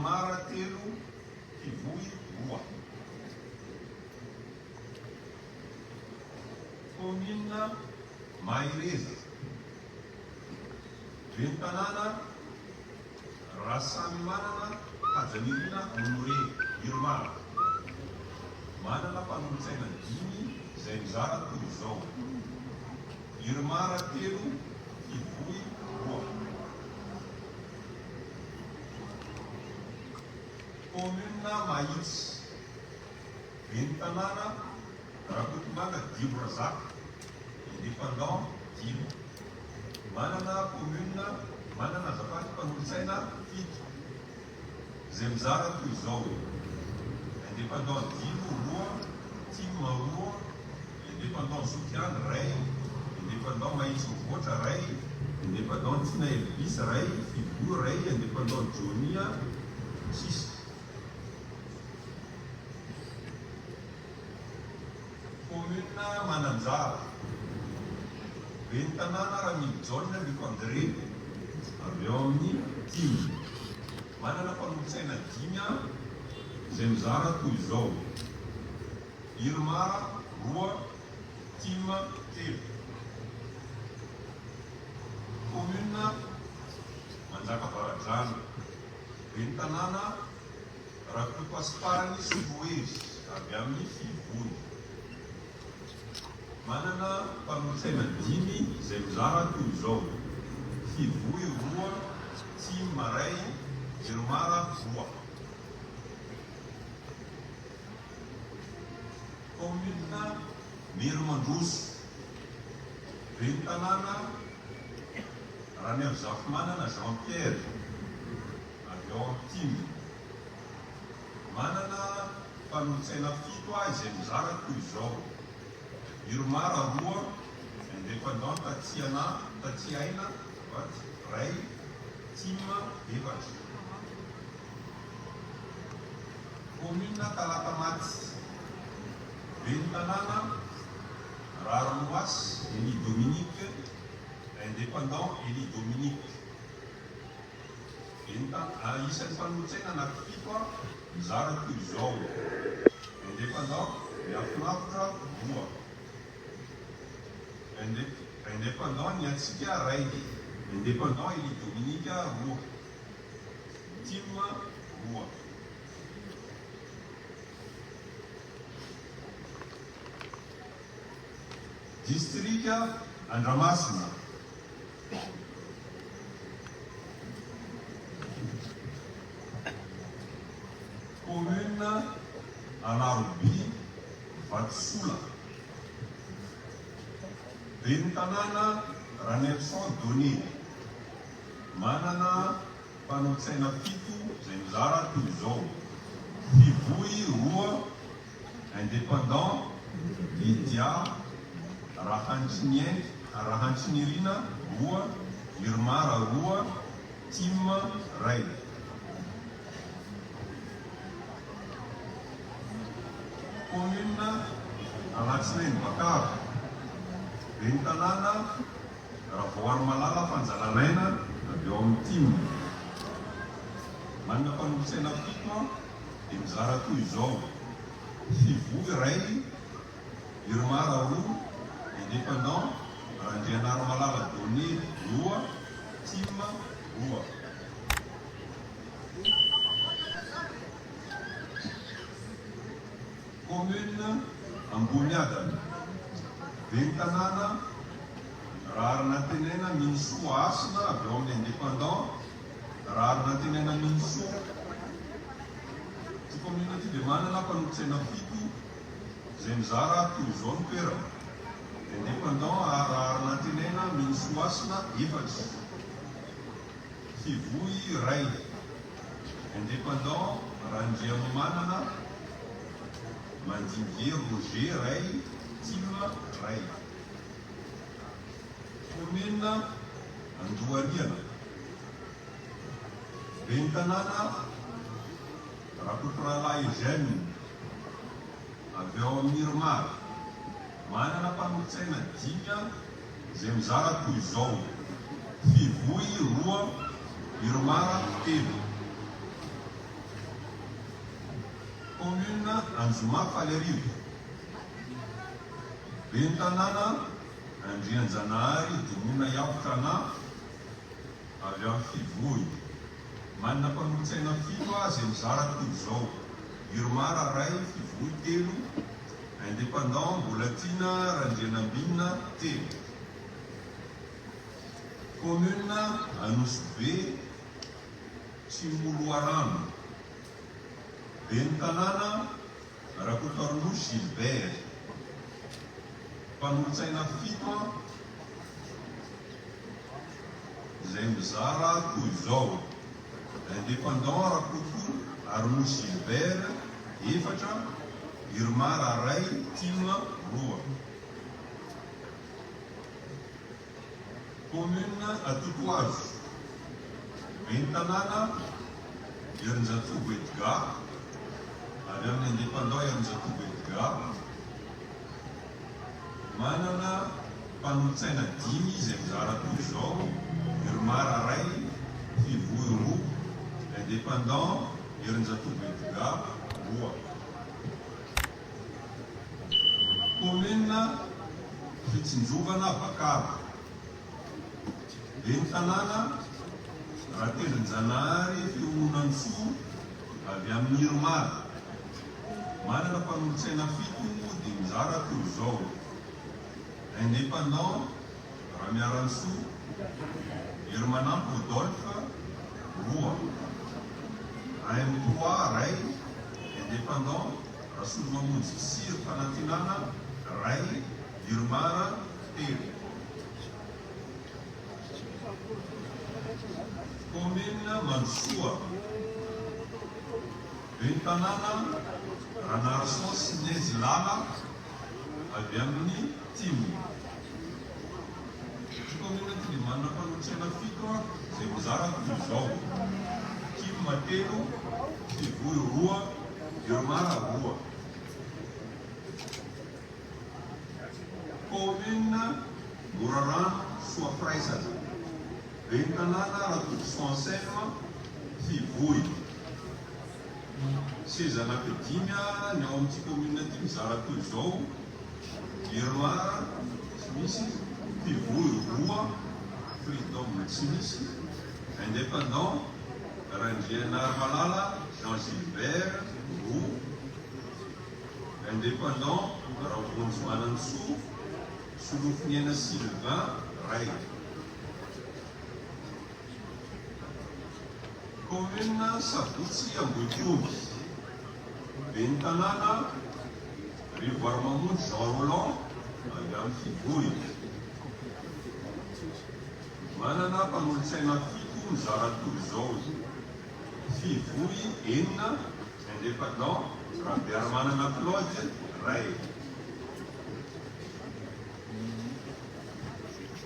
Irmara telo, Fivoy roa. Commune Mahireza. Bentanàna Rasamy manana hajanirina Honoré Irmara. Manana mpanolontsaina 5 izay mizara toy izao: Irmara telo, Fivoy roa. Commune Mahitsy. Bentanàna Rakotomanga Dilo Razaka, indépendant Dilo. Manana commune, manana azafady mpanolontsaina 7 izay mizara toy izao: indépendant Dilo roa, Team roa, indépendant Soutiane ray, indépendant Mahitsy Mivoatra ray, indépendant Tina Elvis ray, Fivoy ray, indépendant Jonia 6. Commune Mananjara. Bentanàna Ramiljaona André, avy eo amin'ny 5. Manana mpanolontsaina 5 izay mizara toy izao: Irmara roa, Team telo. Commune Manjakavaradrano. Bentanàna Rakotoasparany Sovoezy, avy amin'ny Fivoy. Manana mpanolontsaina 5 izay mizara toy izao: Fivoy roa, Team ray, Irmara roa. Commune Miromandroso. Bentanàna Ranero Zafimanana Jean-Pierre, avy eo amin'ny 5. Manana mpanolontsaina 7 izay mizara toy izao: Irmara roa, indépendant Tatsiaina ray, Team 4. Commune Kalakamaty. Bentanàna Raranoasy Élie Dominique, indépendant Élie Dominique. Isan'ny mpanolontsaina anaky 7 mizara toy izao: indépendant Miafinafitra roa, indépendant Niatsika ray, indépendant Élie Dominique roa, Team roa. District Andramasina. Commune Anaroby Vatosola. Bentanàna Ranelson Donné. Manana mpanolontsaina 7 izay mizara toy izao: Fivoy roa, indépendant Lydia Rahantsinirinina roa, Irmara roa, Team ray. Commune Alatsinainy Bakaro. Bentanàna Ravoary Malala Fanjalanaina, avy eo amin'ny 5. Manana mpanolontsaina 7 dia mizara toy izao: Fivoy ray, Irmara roa, indépendant Randrianary Malala Donné roa, Team roa. Commune Amboniadana. Bentanàna Rarinantenena Minisoa Asina, avy eo amin'ny indépendant Rarinantenena Minisoa. Ty commune ty dia manana mpanolontsaina 7 izay mizara toy izao ny toerana: indépendant Rarinantenena Minisoa Asina 4, Fivoy ray, indépendant Randriamanana Mandingier Roger ray, Team ray. Commune Andohariana. Bentanàna Rakotoralahy Eugène, avy eo amin'ny Irmara. Manana mpanolontsaina 5 izay mizara toy izao: Fivoy roa, Irmara 3. commune Anjoma Falerivo. Ben tanàna Andrianjanahary Dimona Iafotrana avy amin'ny Fivoy. Manana mpanolotsaina fito izay mizara toy izao: Irmara ray, Fivoy telo, Indépendant Mbolatina Randrianambinina telo. Commune Anosibe Tsimoloarano. Ben tanàna Rakotoarnos Gilbert. Mpanolotsaina fito izay mizara toy izao: Indépendant Rakoto Arnos Gilbert efatra, Irmara ray, Tima roa. Commune Atotoazo. Ben tanàna Erinjatovo Edgar avy amin'ny Indépendant Erinjatovo Edgar. Manana mpanolotsaina dimy izay mizara toy izao: Irmara ray, Fivoy roa, Indépendant Erinjatovo Edgar roa. Commune Fitsinjovana Bakara. Ben tanàna Ratelinjanahary Firomonantsoa avy amin'ny Irmara. Manana mpanolotsaina fito dia mizara toy izao: Indépendant Ramiaransoa, Irmanampo Rodolphe roa, AM3 ray, Indépendant Rasolomamonjy Sir Fanantinana ray, Irmara telo. Commune Mansoa. Ben tanàna Ranarson Sinezy Lala avy amin'ny Timo. Commune ty dia manana mpanolotsaina fito izay mizara toy izao: Timo telo, Fivoy roa, Irmara roa. Commune Morarano Soapraisana. Ben tanàna Ratoto Anselme Fivoy. Sezanampidimy ny ao amin'ity commune ty mizara toy izao: Irmara tsy misy, Fivoy roa, Freedom tsy misy, Indépendant Randrianary Malala Jean Gilbert roa, Indépendant Ravonjy Manantsoa Solofoniana Sylvain ray. Commune Sabotsy Ambohitomby. Ben tanàna Rivoire-Mamonjy Jean Roland avy amin'ny Fivoy. Manana mpanolotsaina fito mizara toy izao: Fivoy enina, Indépendant Rambiaramanana Claude ray.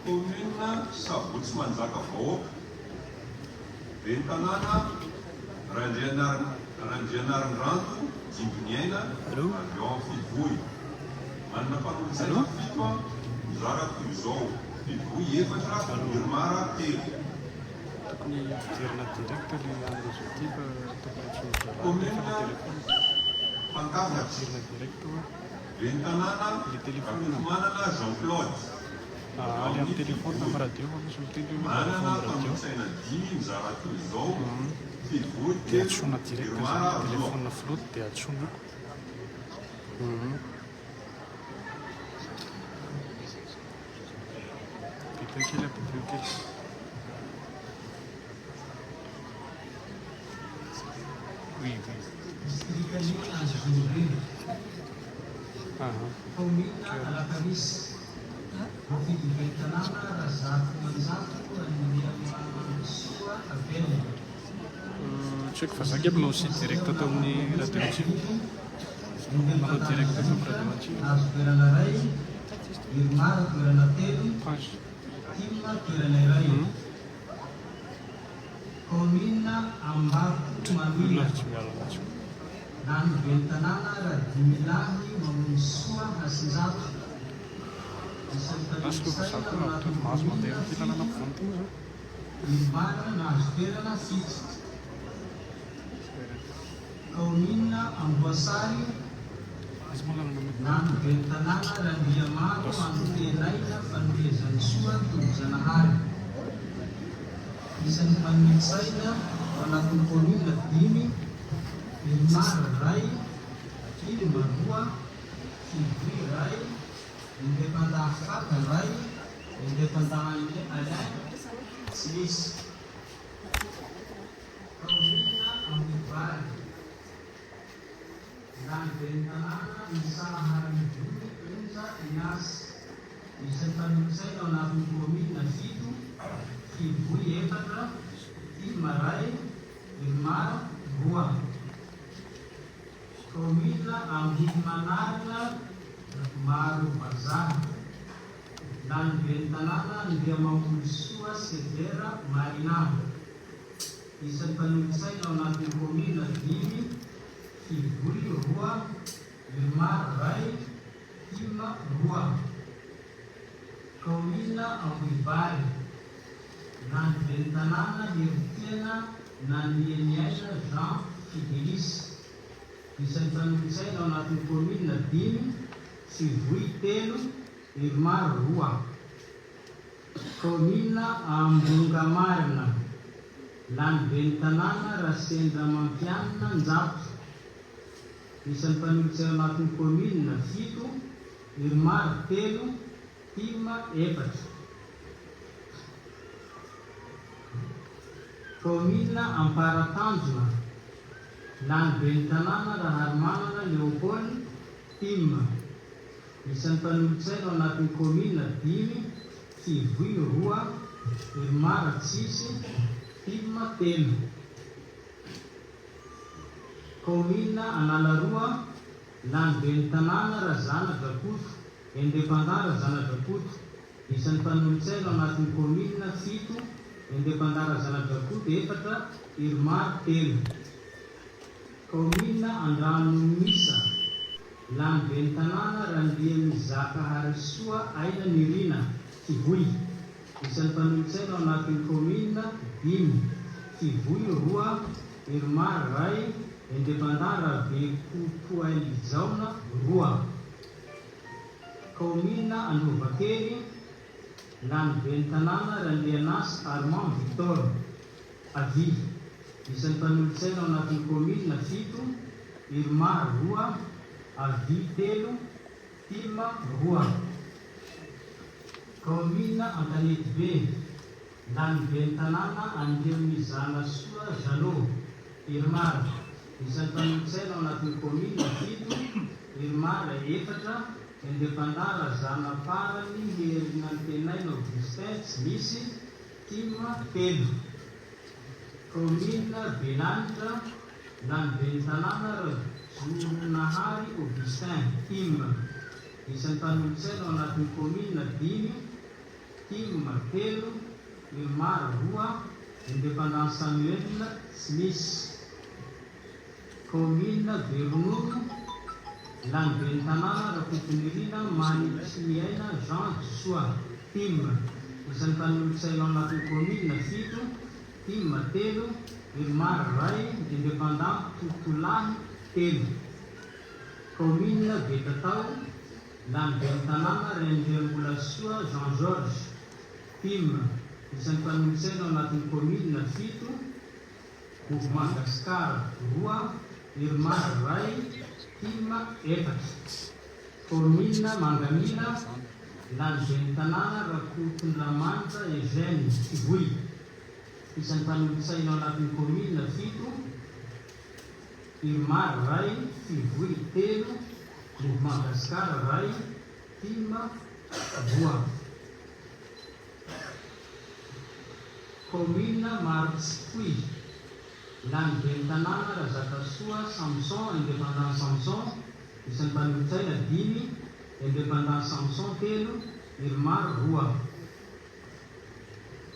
Commune Sabotsy Manjakavahoaka. Ben tanàna Randrianarin-drando Jimboniaina avy ao amin'ny Fivoy. Manana mpanolotsaina fito mizara toy izao: Fivoy efatra, Irmara telo. Commune Fankavatry. Ben tanàna Rakotomanana Jean-Claude. Ali amin'ny telefôny amin'ny radio misy miteny manana mpanolotsaina dimy mizara toy izao: Fivoy dia telo, atsoina direct Irmara roa. telefônina flotte dia atsonako. Bibliokely bibliokely. Oui, oui. Commune Alakamisy. Profidy Ben tanàna Razafy Manjako Andriamansoa Avelona. Tsy haiko fa zaka aby manao site direct atao amin'ny radio antsika. Manao direct atao amin'ny radio antsika. Nazo toerana ray, Irmara toerana telo, Pansy. Tima toerana iray. Commune Ambato Mamila. Tsy miala antsika. Rano Ben tanàna Radimilahy Mamonsoa Asinjato. Asiko fa sako na mahazo mandeha amin'ny filanana mpivanty zao. Irmara nazo toerana fito. Kaunina Ambosari Izy moa lang naman. Nandro tanàna Randriamaro anotenaina fanomezany soa Tonojanahary. Isan'ny manintsaina ao anatin'ny kaomina 5, Irmara ray, Ilma 2, Fibry ray, Indépendant Faka ray, Indépendant Alain tsy misy. Kaomina Ambivary Nandro tanàna Misarahary Dony Onja Inas. Isan'ny manintsaina ao anatin'ny kaomina 7, Fibry 4, Ilma ray, Irmara 2. Kaomina Ambodimanarina Maro Bazaha Nandro tanàna Andriamamolosoa Severa Marina. Isan'ny manintsaina ao anatin'ny kaomina 5, Fibry 2, Irmara ray, Ilma 2. Kaomina Ambivary Nandro tanàna Heritiana Nanieniaina Jean Fidelis. Isan'ny manintsaina ao anatin'ny kaomina 5, Fibry 3, Irmara 2. Kaomina Ambongamarina Nandro tanàna Rasendra Mampianina Njato. Isan'ny manintsaina ao anatin'ny kaomina 7, Irmara 3, Ilma 4. Kaomina Amparatanjona Nandro tanàna Raharimanana Leopold Tim. Isan'ny manintsaina ao anatin'ny kaomina 5, Fibry 2, Irmara 6, Ilma 3. Kaomina Analarua Nandro tanàna Razana Drakoto, Indépendant Razana Drakoto. Isan'ny manintsaina ao anatin'ny kaomina 7, Indépendant Razana Drakoto 4, Irmara 3. Kaomina Andranomisa Nandro tanàna Randriamizaka Harisoa Aina Nirina Fivoy. Isan'ny manintsaina ao anatin'ny kaomina 5, Fivoy 2, Irmara ray, Indépendant Rabekopoalijaona 2. Kaomina Androvakely Nandro tanàna Randrianas Armand Victor Avy. Isan'ny manintsaina ao anatin'ny kaomina 7, Irmara 2, Avy 3, Ilma 2. Kaomina Antanety Be Nandro tanàna Andriamizana Soa Jalot Irmara. Isan'ny manintsaina ao anatin'ny kaomina 7, Irmara 4, Indépendant Razana Parany Herinantenaina Augustin tsy misy, Ilma 3. Kaomina Belanitra Nandro tanàna Rajonahary Augustin Ilma. Isan'ny manintsaina ao anatin'ny kaomina 5, Ilma 3, Irmara 2, Indépendant Samuel tsy misy. Kaomina Veronono Nandro tanàna Rakotonirina Manitsiaina Jean Soa Ilma. Isan'ny manintsaina ao anatin'ny kaomina 7, Ilma 3, Irmara ray, Indépendant Totolahy 3. Kaomina Betatao Nandro tanàna Rendriambola-Soa Jean Georges Ilma. Isan'ny manintsaina ao anatin'ny kaomina 7, Mouvement Gaskara 2, Irmara ray, Ilma 4. Kaomina Mangamila Nandro tanàna Rakotondramanta Eugène Fivoy. Isan'ny manintsaina ao anatin'ny kaomina 7, Irmara ray, Fivoy 3, Mouvement Gaskara ray, Ilma 2. Kaomina Marotsipoy Nandro tanàna Razakasoa Samson Indépendant Samson. Isan'ny manintsaina 5, Indépendant Samson 3, Irmara 2.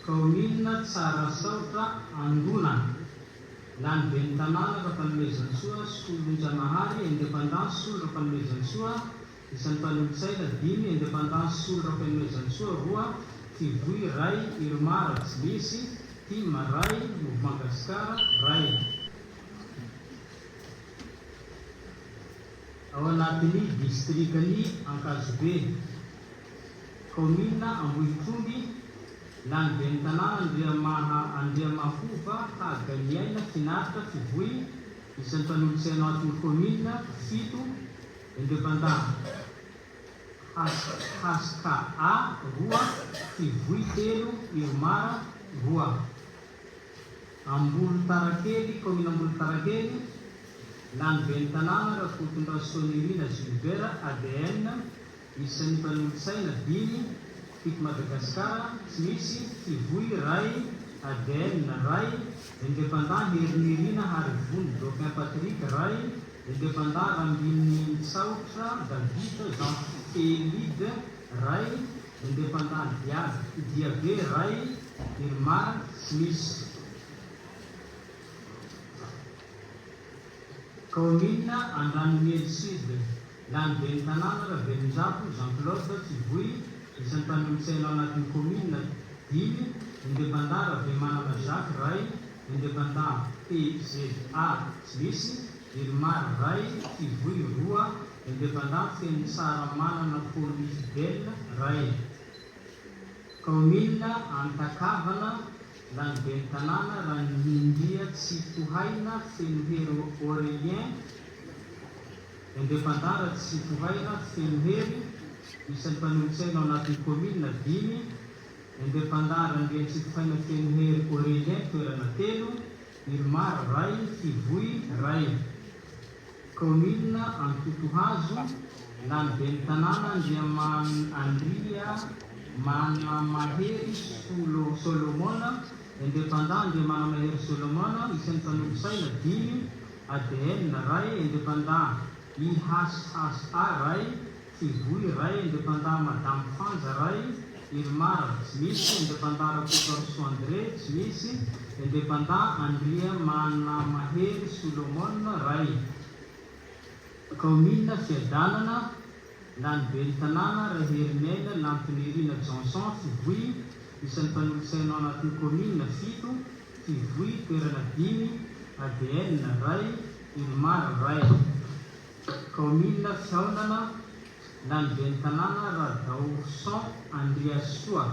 Kaomina Tsarasaotra Andona Nandro tanàna Rampanomezany Soa Solonjanahary Indépendant Solo Rampanomezany Soa. Isan'ny manintsaina 5, Indépendant Solo Rampanomezany Soa 2, Fivoy ray, Irmara tsy misy, Ilma ray, Mouvement Gaskara ray. ao anatin'ny distrikany Ankazobe. Komina Ambohitromby, lany be ny tanàna Andriamahova, Hagaliaina, Finaritra, Fivoy, isan'ny mpanolotsaina ao anatin'ny komina 7, indépendant Haska A 2, Fivoy 3, Irmara 2. Ambolo Tarakely, komina Ambolo Tarakely, lany be ny tanàna Rakotondrasonirina Gilbert ADN, isan'ny mpanolotsaina 5, Fito Madagasikara, tsy misy. Fivoy ray, ADN ray, indépendant Herinirina Harivony Dauphin Patrick ray, indépendant Rambiny Tsaotra David Jean Félide ray, indépendant Diabe ray, Irmar tsy misy. Komina Andranomely Sud, lany be ny tanàna Rabenjato Jean-Claude Fivoy, isan'ny mpanolotsaina ao anatin'ny komina 5, indépendant Ravemanana Jacques ray, indépendant PZA tsy misy. Irmar ray, Fivoy 2, indépendant Fenitsara Manana Pauli Fidèle ray. Komina Antakavana, lany be ny tanàna Ranindria Tsitohaina Fenohery Aurélien, indépendant Ratsitohaina Fenohery, isan'ny mpanolotsaina ao anatin'ny komina 5, indépendant Randria Tsitohaina Fenohery Aurélien toerana 3, Irmar ray, Fivoy ray. Komina Antotohazo, lany be ny tanàna Andria Manamahery Solomona, indépendant Andriamanamahery Solomona, isan'ny mpanolotsaina 5, ADN ray, indépendant IHSA ray, Fivoy ray, indépendant Madame Fanja ray, Irmar tsy misy. Indépendant Rakotorso André tsy misy. Indépendant Andria Manamahery Solomona ray. Komina Fiadanana, lany be ny tanàna Raherinena Lampinirina Johnson Fivoy, isan'ny mpanolotsaina ao anatin'ny komina 7, Fivoy toerana 5, ADN ray, Irmar ray. Komina Fiaonana, lany be ny tanàna Radaorson Andriasoa,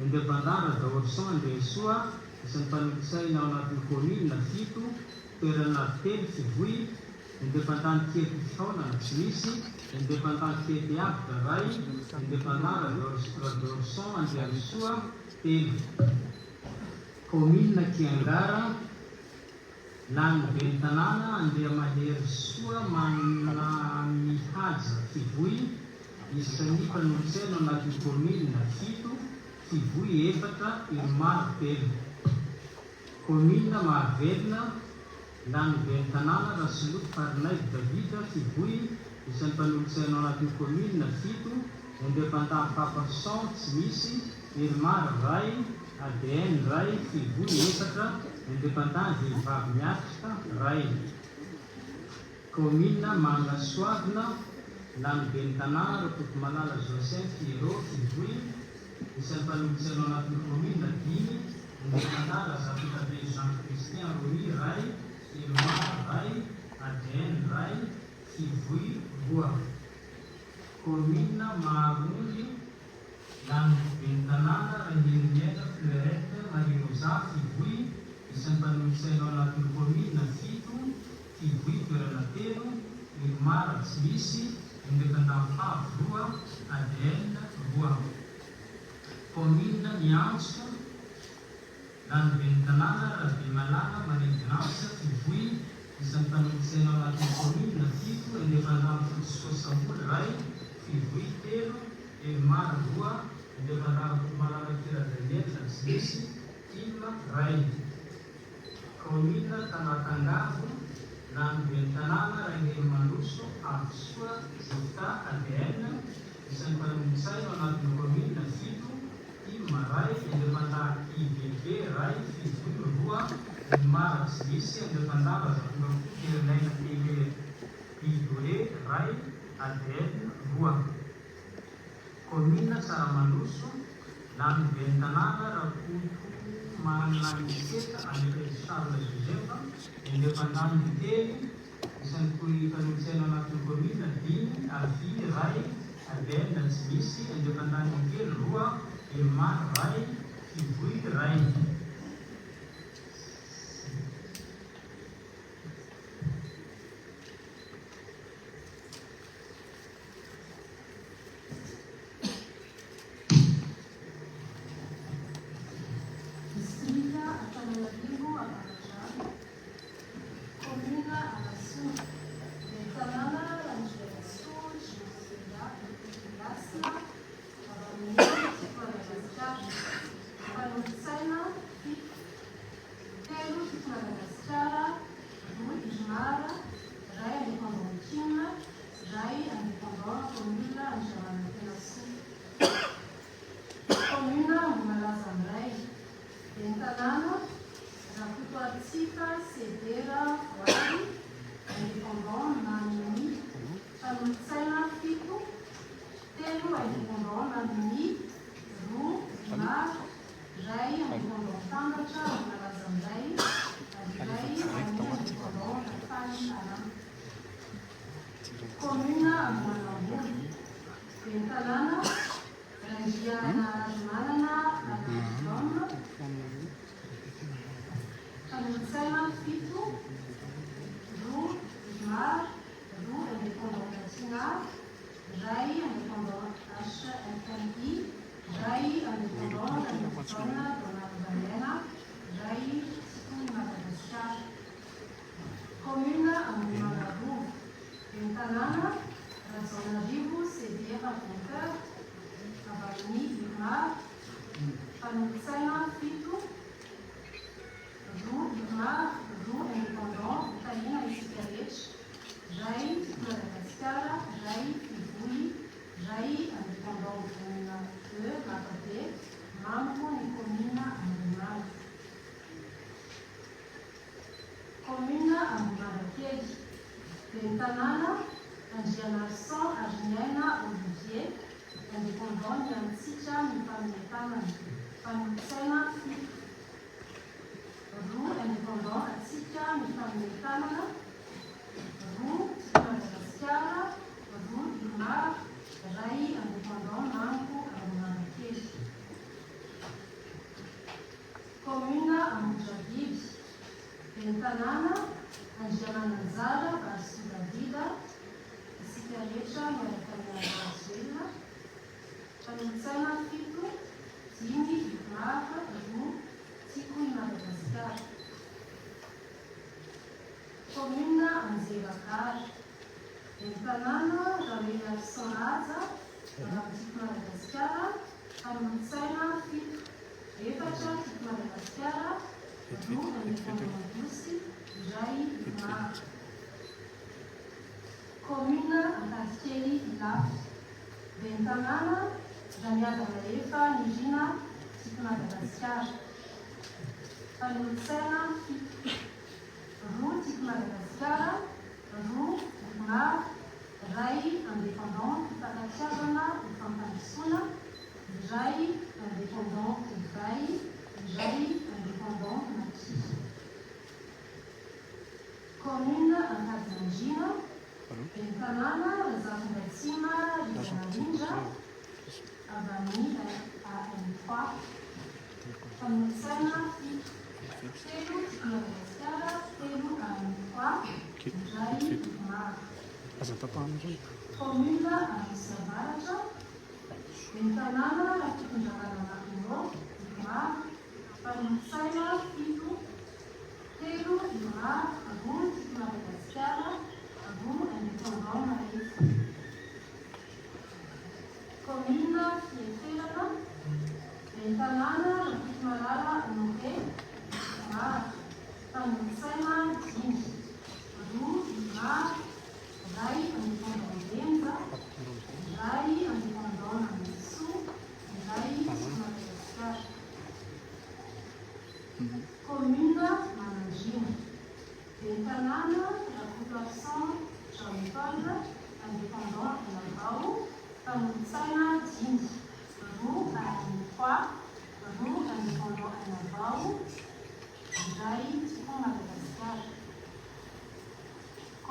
indépendant Radaorson Andriasoa, isan'ny mpanolotsaina ao anatin'ny komina 7, toerana 3, Fivoy, indépendant Tiety Fiaonana tsy misy. Indépendant Tiety Avitra ray, indépendant Radaorson Andriasoa 3. Komina Kiangara, lany be ny tanàna Andriamahery Soa Manamihaja Fivoy, isan'ny mpanolotsaina ao anatin'ny komina 7, Fivoy 4, Irmar 3. Komina Mahavelona, lany be ny tanàna Rasoloto Parinaide Davida Fivoy, isan'ny mpanolotsaina ao anatin'ny komina 7, indépendant Papason tsy misy. Irmar ray, ADN ray, Fivoy 4, indépendant Vehivavy Miatrika ray. Komina Mangasoavina, lany be ny tanàna Rakotomalala Joseph Firo Fivoy, isan'ny mpanolotsaina ao anatin'ny komina 5, indépendant Razafitabe Jean-Christian Roy ray, Irmar ray, ADN ray, Fivoy 2. Komina Maharongy, lany be ny tanàna Rahiriniaina Fleurette Marinoza Fivoy, isan'ny mpanolotsaina ao anatin'ny komina 7, Fivoy toerana 3, Irmar tsy misy. Indépendant Fav 2, ADN 2. Komina Niantso, lany be ny tanàna Rabemalala Marindrasa Fivoy, isan'ny mpanolotsaina ao anatin'ny komina 7, indépendant Fotososamboly ray, Fivoy 3, Irmar 2, indépendant Malala Kiradaniela tsy misy. Ilma ray. Komina Tanatangavo, lany be ny tanàna Raingery Manoso Avosoa Zota ADN, isan'ny mpanolotsaina ao anatin'ny komina 7, Ilma ray, indépendant IBB ray, Fivoy 2, Irmar tsy misy. Indépendant Razafinaina Idore ray, ADN 2. Komina Tsaramanoso, lany be ny tanàna Rakoto Manamiseta André Charles Joseph, indépendant Mitely Isan'ny koy fanolotsaina anatin'ny komina 5, Alvy, Ray, Abel, tsy misy, independant kely 2, Irma, Ray, Fivoy, Ray.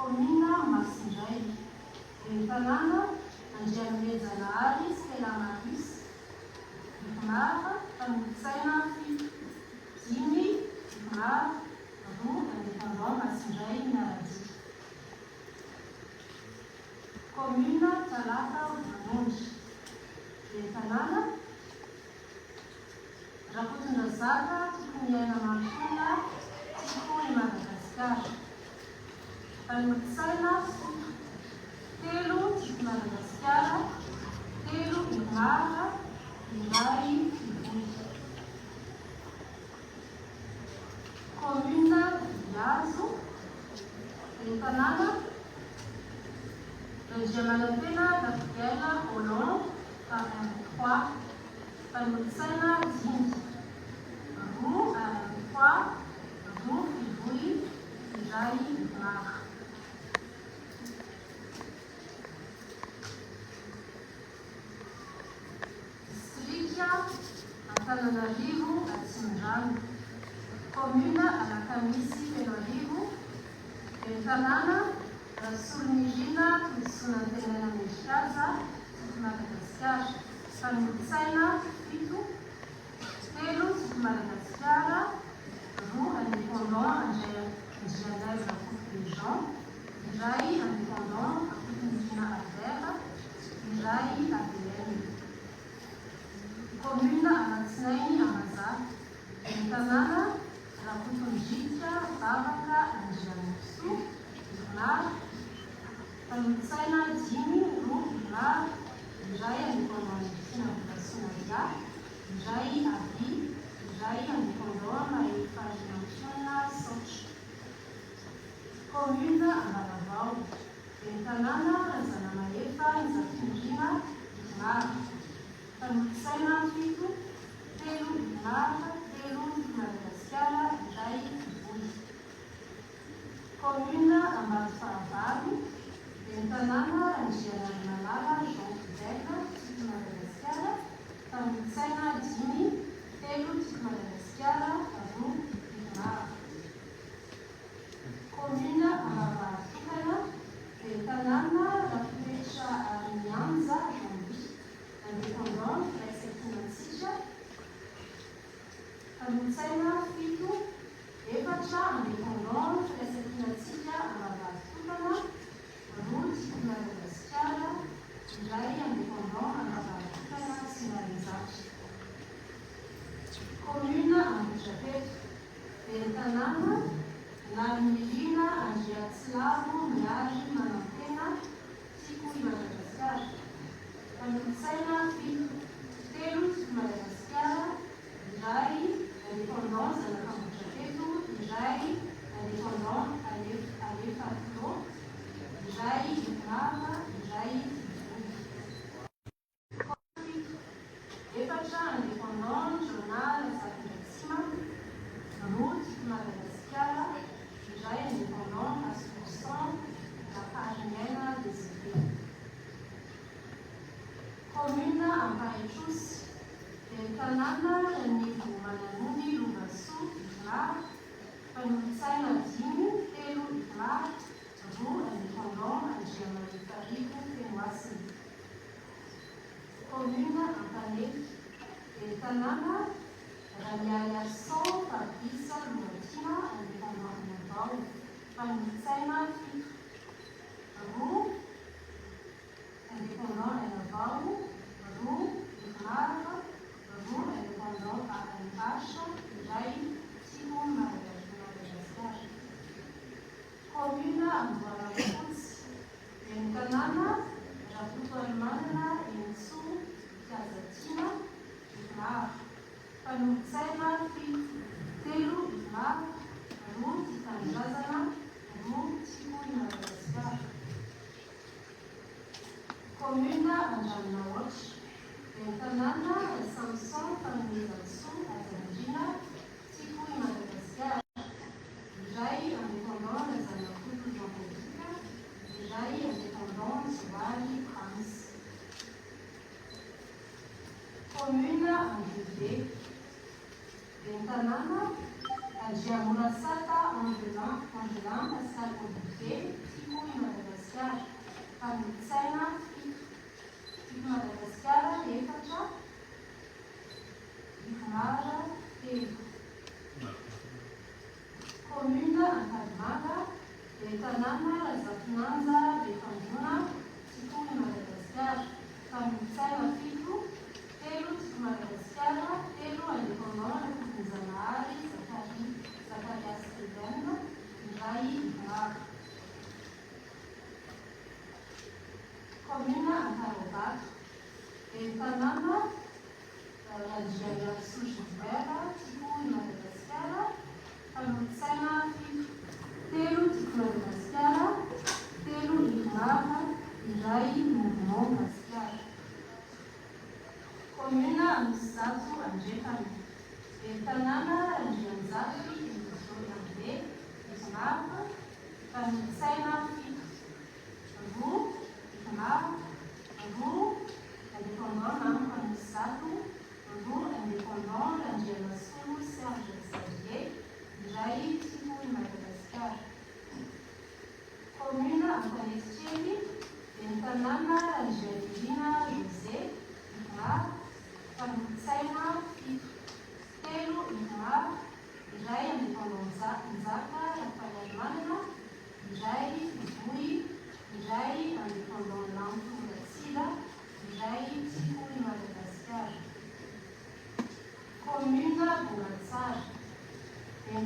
Commune Masindray, Tanàna Andrianomejanahary, Stella Maris, Vicomara, Tamonitsaina, Dimy, Vicomara, roa, indépendant Masindray, Miaradia. Commune Talata, Vanondy, Tanàna Rakotondrazaka, tokony aina Mampona, Tikony Madagasikara. Tamonitsaina, telo, Tiko Madagasikara, telo, Vicomara, iray, Ivory. Commune Viazo, Tanàna Andriamanantena, Gabriela, Hollande, Arany-Croix, Tamonitsaina, Dimy, roa, Arany-Croix, roa, Ivory, iray, Vicomara. Antananarivo, Atsindrano. Commune Alakamisy, Penarivo, Tanàna Rasolonirina, Tombotsoanantenana Meshikaza, Madagasikara. Tamonitsaina, fito, telo, Madagasikara, roa, indépendant Andrianaiza Rakoto-Bejean, iray, indépendant Rakotonirina Albert, iray, Adelene. Commune Amatsinainy, Amazà, Tanàna Rakotondrika, Vavaka, Andrianoso, Vicomara. Tamonitsaina, Dimy, roa, Vicomara, iray, indépendant Navigasonaria, iray, Avy, iray, indépendant Mahefarinampiona, Sotro. Commune Ambalavao, Tanàna Razanamahefa, Nizafindrina, Vicomara. Tamonitsaina, fito, telo, Vicomara, telo, Madagasikara, iray, Ivory. Commune Ambatofahavalo, Tanàna Andrianary Malala, Jean Fidèle, Tiko Madagasikara. Tamonitsaina, Dimy, telo, Tiko Madagasikara, roa, Vicomara. Commune Ambavahatokana, Tanàna Rakoretra Arimianza, indépendant, Raisakinatsika. Tamonitsaina, fito, efatra, indépendant, Raisakinatsika, Ambavahatokana, roa, Tiko Madagasikara, iray, indépendant, Ambavahatokana, Sinarizatra. Commune Ambohidrapeto, Tanàna Narimirina, Andriatsilavo, Miary, Manantena, Tiko Madagasikara. Tamonitsaina, fito, telo, Tiko Madagasikara, iray, indépendant Zanak'Ambohidrapeto, iray, indépendant Alefatilo, iray, Vicomara, iray, efatra, indépendant Journal Zakilatsima, roa, Tiko Madagasikara, iray, indépendant Association La Parinena des Idées. Commune Ampahitrosy, Tanàna Nivo Mananony, Lovasoa, Vicomara. Tamonitsaina, Dimy, telo, Vicomara, roa, indépendant Andriamanitarivo, Fenoasina. Commune Ampanefy, Tanàna Ramialiarson, Fabrice, Loatina, indépendant Montao. Tamonitsaina, fito, roa, indépendant Elavao, roa, Vicomara, roa, indépendant ANH, iray, Tiko Madagasikara. Commune Amboarafotsy, Tanàna Rakotoalimanana, Enso, Kazatina, Vicomara. Tamonitsaina, fito, telo, Vicomara, roa, Tikandrazana, roa, Tiko Madagasikara. Commune Andranonahoatra, Tanàna Samson, Tamonizansoa, Azandrina, Tiko Madagasikara. Iray, indépendant Zanak'Olo, Jean Politika, iray, indépendant Zoary, Prince. Commune André, Tanàna Andriamorasata, Angelin, Pascal Olivier, Tiko Tanàna Zafinanja Befandona Tsikony Madagasikara Mpamotsaina fito telo Tsiko Madagasikara telo Indépendant Fokonjanahary Zakarias Steven iray Maro Commune Antarovato Tanàna Randrianarysy Gilbert Tsikony Madagasikara Mpamotsaina fito telo Tsiko Madagasikara telo Maro iray Mouvement Gasikara Commune Anosizato Andrefana Tanàna Andrianjary André Maro Mpamotsaina fito roa Maro roa Indépendant Anosizato roa Indépendant Andrianasolo Serge Xavier iray Tsikony Madagasikara Commune Ampalesitely Tanàna Andriavirina José Maro Mpamotsaina fito telo Maro iray Indépendant Nzaka Rafael iray Voy iray Indépendant Lampo Ratsila iray Tsikony Madagasikara Commune Bonatsara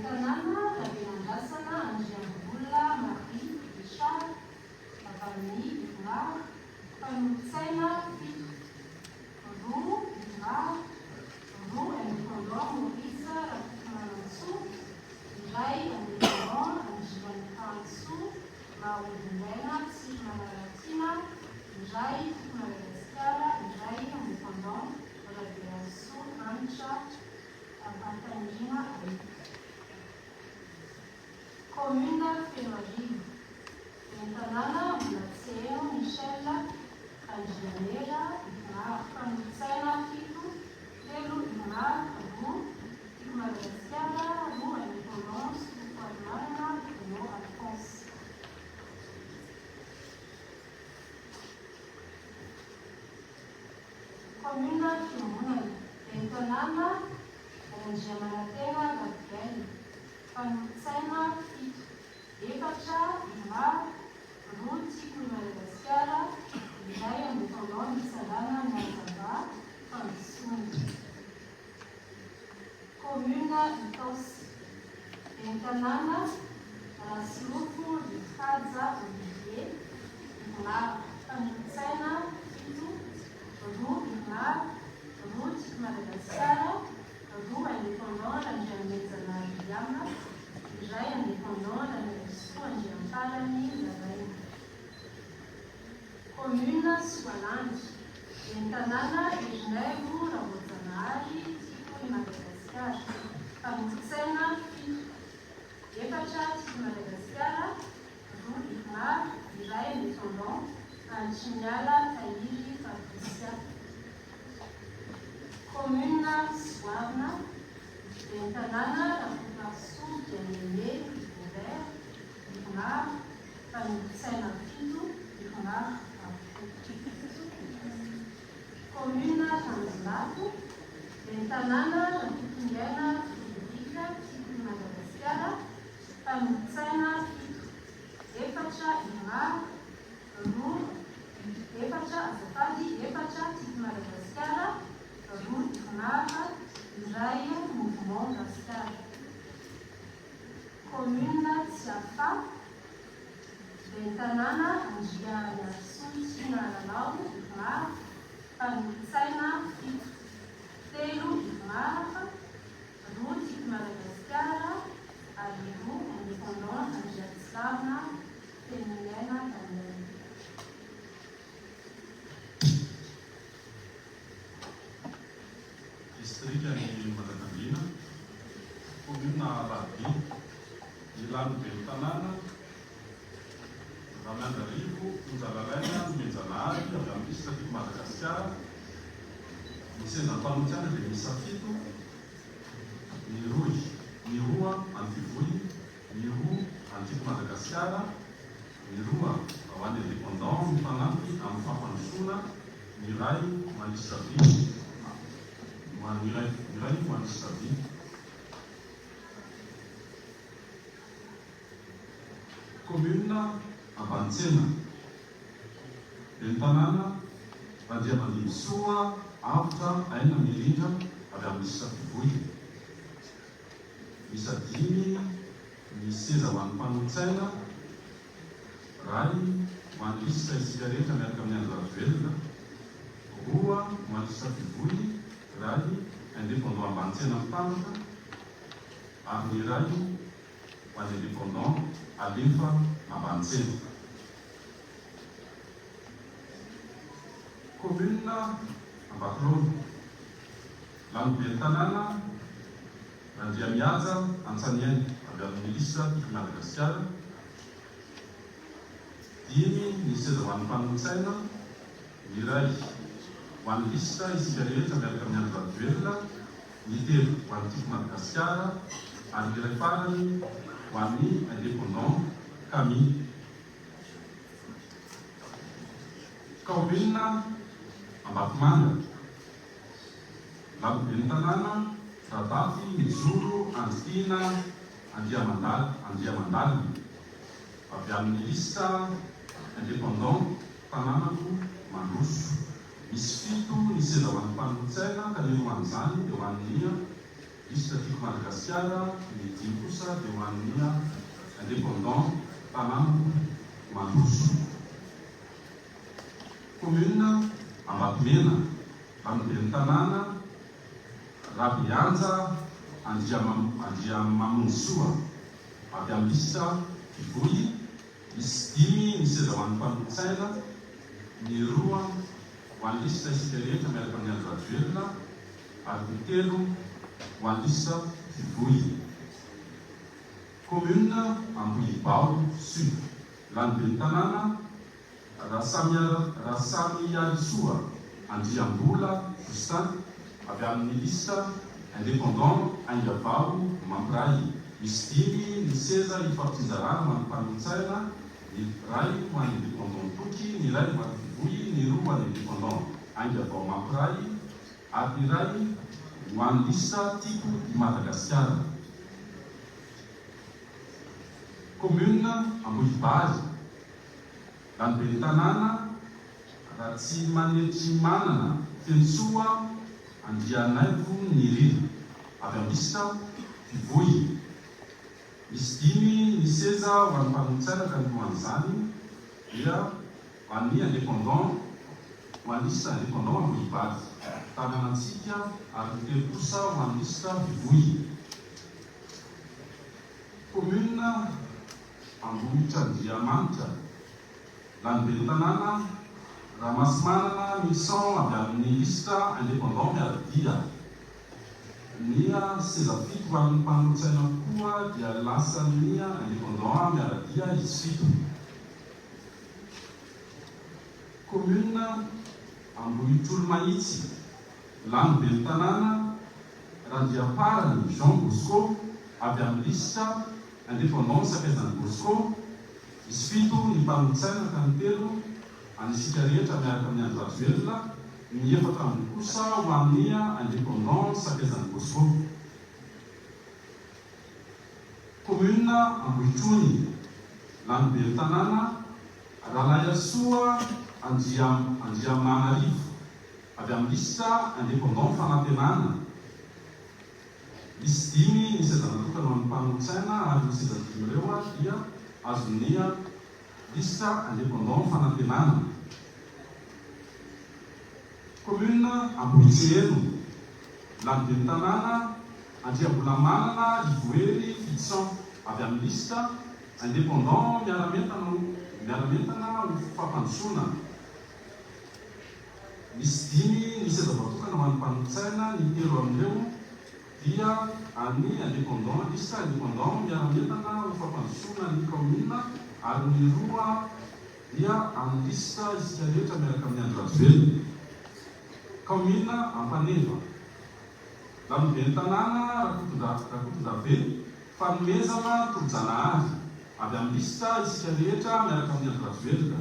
Tanàna Rabenandrasana Andriambola Marie Richard Avani Maro Mpamotsaina fito roa Maro roa Indépendant Maurice Rafimanantso iray Indépendant Andrianantso Maodindaina Tsy Manaratina iray Tiko Madagasikara iray Indépendant Rabeaso Anitra Ampandrina Commune Fenoarivo Tanàna Molatseno Michel Andrianera Maro Mpamotsaina fito telo Maro roa Tiko Madagasikara roa Indépendant Sokoamarina Bruno Alphonse Commune Fimonana Tanàna Randriamanantena Gabriel Mpamotsaina fito efatra Maro roa Tiko Madagasikara iray Indépendant Misalana Miazava Fandisony Commune Itaosy Tanàna Rasiloko Likaja Olivier Maro Mpamotsaina fito roa Maro roa Tiko Madagasikara roa Indépendant Randriamanenjanahary iray Indépendant Randriasoa Andriamparany Zaraina Commune Soalandy Tanàna Erinaivo Rahojanahary Tsikony Madagasikara Mpamotsaina fito efatra Tiko Madagasikara roa Maro iray Indépendant Antsimiala Tahiry Fabricia Commune Soarna Tanàna Rapoparso Dianéné Ouvert Maro Mpamotsaina fito Maro Commune Tanjolato Tanàna Rampitongana Frederica Tsikony Madagasikara Mpamotsaina fito efatra Maro roa efatra azafady efatra Tiko Madagasikara roa Maro iray Mouvement Gasikara Commune Tsiafa Tanàna Andrianarysy Tsinanalalao Maro Mpamotsaina fito telo Maro roa Tiko Madagasikara ary roa Indépendant Andriatsavina Feminena Daniel District-ny Manjakandriana Commune Alaby Ilany be tanàna Ramandarivo Onjalalaina Menjanahary avy amin'ny district Madagasikara ny sendra mpamotsaina dia miisa fito ny roa Antivoy ny roa Tiko Madagasikara ny roa ao an'ny Indépendant mifanampy amin'ny fampandrosoana ny iray manisy Saviny iray manisy Saviny commune Ambantsena. Ny tanàna Andriamanimo Soa, Avitra, Aina, Mirindra avy amin'ny lista fivoy. Isa 5 ny seza ho an'ny mpanon-tsaina, ray ho an'ny lista isika rehetra miaraka amin'ny andro velona, roa ho an'ny lista fivoy, ray indépendant Ambantsena mitambatra, ary ny ray ho an'ny indépendant alefa Ambantsena. Commune Ambakololo, Lanobe ny tanàna Andriamihaja Antsaniaina avy amin'ny lista Piko Madagasikara. 5 ny seza ho an'ny mpanon-tsaina, ny ray ho an'ny lista isika rehetra miaraka amin'ny andro velona, ny 3 ho an'ny Piko Madagasikara, ary ny iray farany ho an'ny indépendant Kami. Commune Ambatomanga, Lanobe ny tanàna Radafy, Mijoro, Anditina, Andriamandalina avy amin'ny lista indépendant tanànako Mandroso. Misy 7 ny seza ho an'ny mpanon-tsaina ka ny ho an'izany dia ho an'ny lista Piko Madagasikara, ny 5 kosa dia ho an'ny indépendant tanànako Mandroso. Commune Ambatomena, Lanobe ny tanàna Rabianja, Andriamamonsoa avy amin'ny lista fivoy. Misy 5 ny seza ho an'ny mpanon-tsaina, ny 2 ho an'ny lista isika rehetra miaraka amin'ny andro velona, ary ny 3 ho an'ny lista fivoy. Commune Ambohibao Sud, Lanobe ny tanàna Rasamihalisoa, Andriambola Justin avy amin'ny lista indépendant Aingavao Mampiray. Misy 5 ny seza hifampitsinjarana ho an'ny mpanon-tsaina, ny ray ho an'ny indépendant Toky, ny ray ho an'ny fivoy, ny 2 ho an'ny indépendant Aingavao Mampiray, ary ny ray ho an'ny lista Tiko i Madagasikara. Commune Ambohibaly, Lanobe ny tanàna raha tsy manetry manana Fensoa, Andrianaivo, Nirina avy amin'ny lista fivoy. Misy 5 ny seza ho an'ny mpanon-tsaina ka ny ho an'izany dia ho an'ny indépendant, ho an'ny lista indépendant Ambohibaly tanànantsika, ary ny 3 kosa ho an'ny lista fivoy. Commune Ambohitrandriamanitra, Lanobe ny tanàna Ramasimanana Milson avy amin'ny lista indépendant Miaradia. Ny seza 7 ho an'ny mpanon-tsaina koa dia lasa ny indépendant Miaradia izy 7. Commune Ambohitrolomahitsy, Lanobe ny tanàna Randriaparany Jean Bosco avy amin'ny lista indépendant Sakaisan'ny Bosco. Izy 7 ny mpanon-tsaina ka ny 3 anisika rehetra miaraka amin'ny andro velona, ny 4 kosa ho amin'ny indépendant Sakaisan'ny Bosco. Commune Ambohitrony, Lanobe ny tanàna Ralayasoa Andriamanarivo avy amin'ny lista indépendant Fanantenana. Misy 5 ny seza natokana ho an'ny mpanon-tsaina, ary ny seza 5 ireo dia azony lista indépendant Fanantenana. Commune Ambohitseno, Lanobe ny tanàna Andriambolamanana Ivoery Fitson avy amin'ny lista indépendant miaramentana ho fampandrosoana. Misy 5 ny seza voatokana ho an'ny mpanon-tsaina, ny 3 amin'ireo dia an'ny indépendant, lista indépendant miaramentana ho fampandrosoana ny commune, ary ny 2 dia amin'ny lista isika rehetra miaraka amin'ny andro velona. Commune Ampaneva, Lanobe ny tanàna Rakotondrabe, Fanomezana Torojanahary avy amin'ny lista isika rehetra miaraka amin'ny andro velona.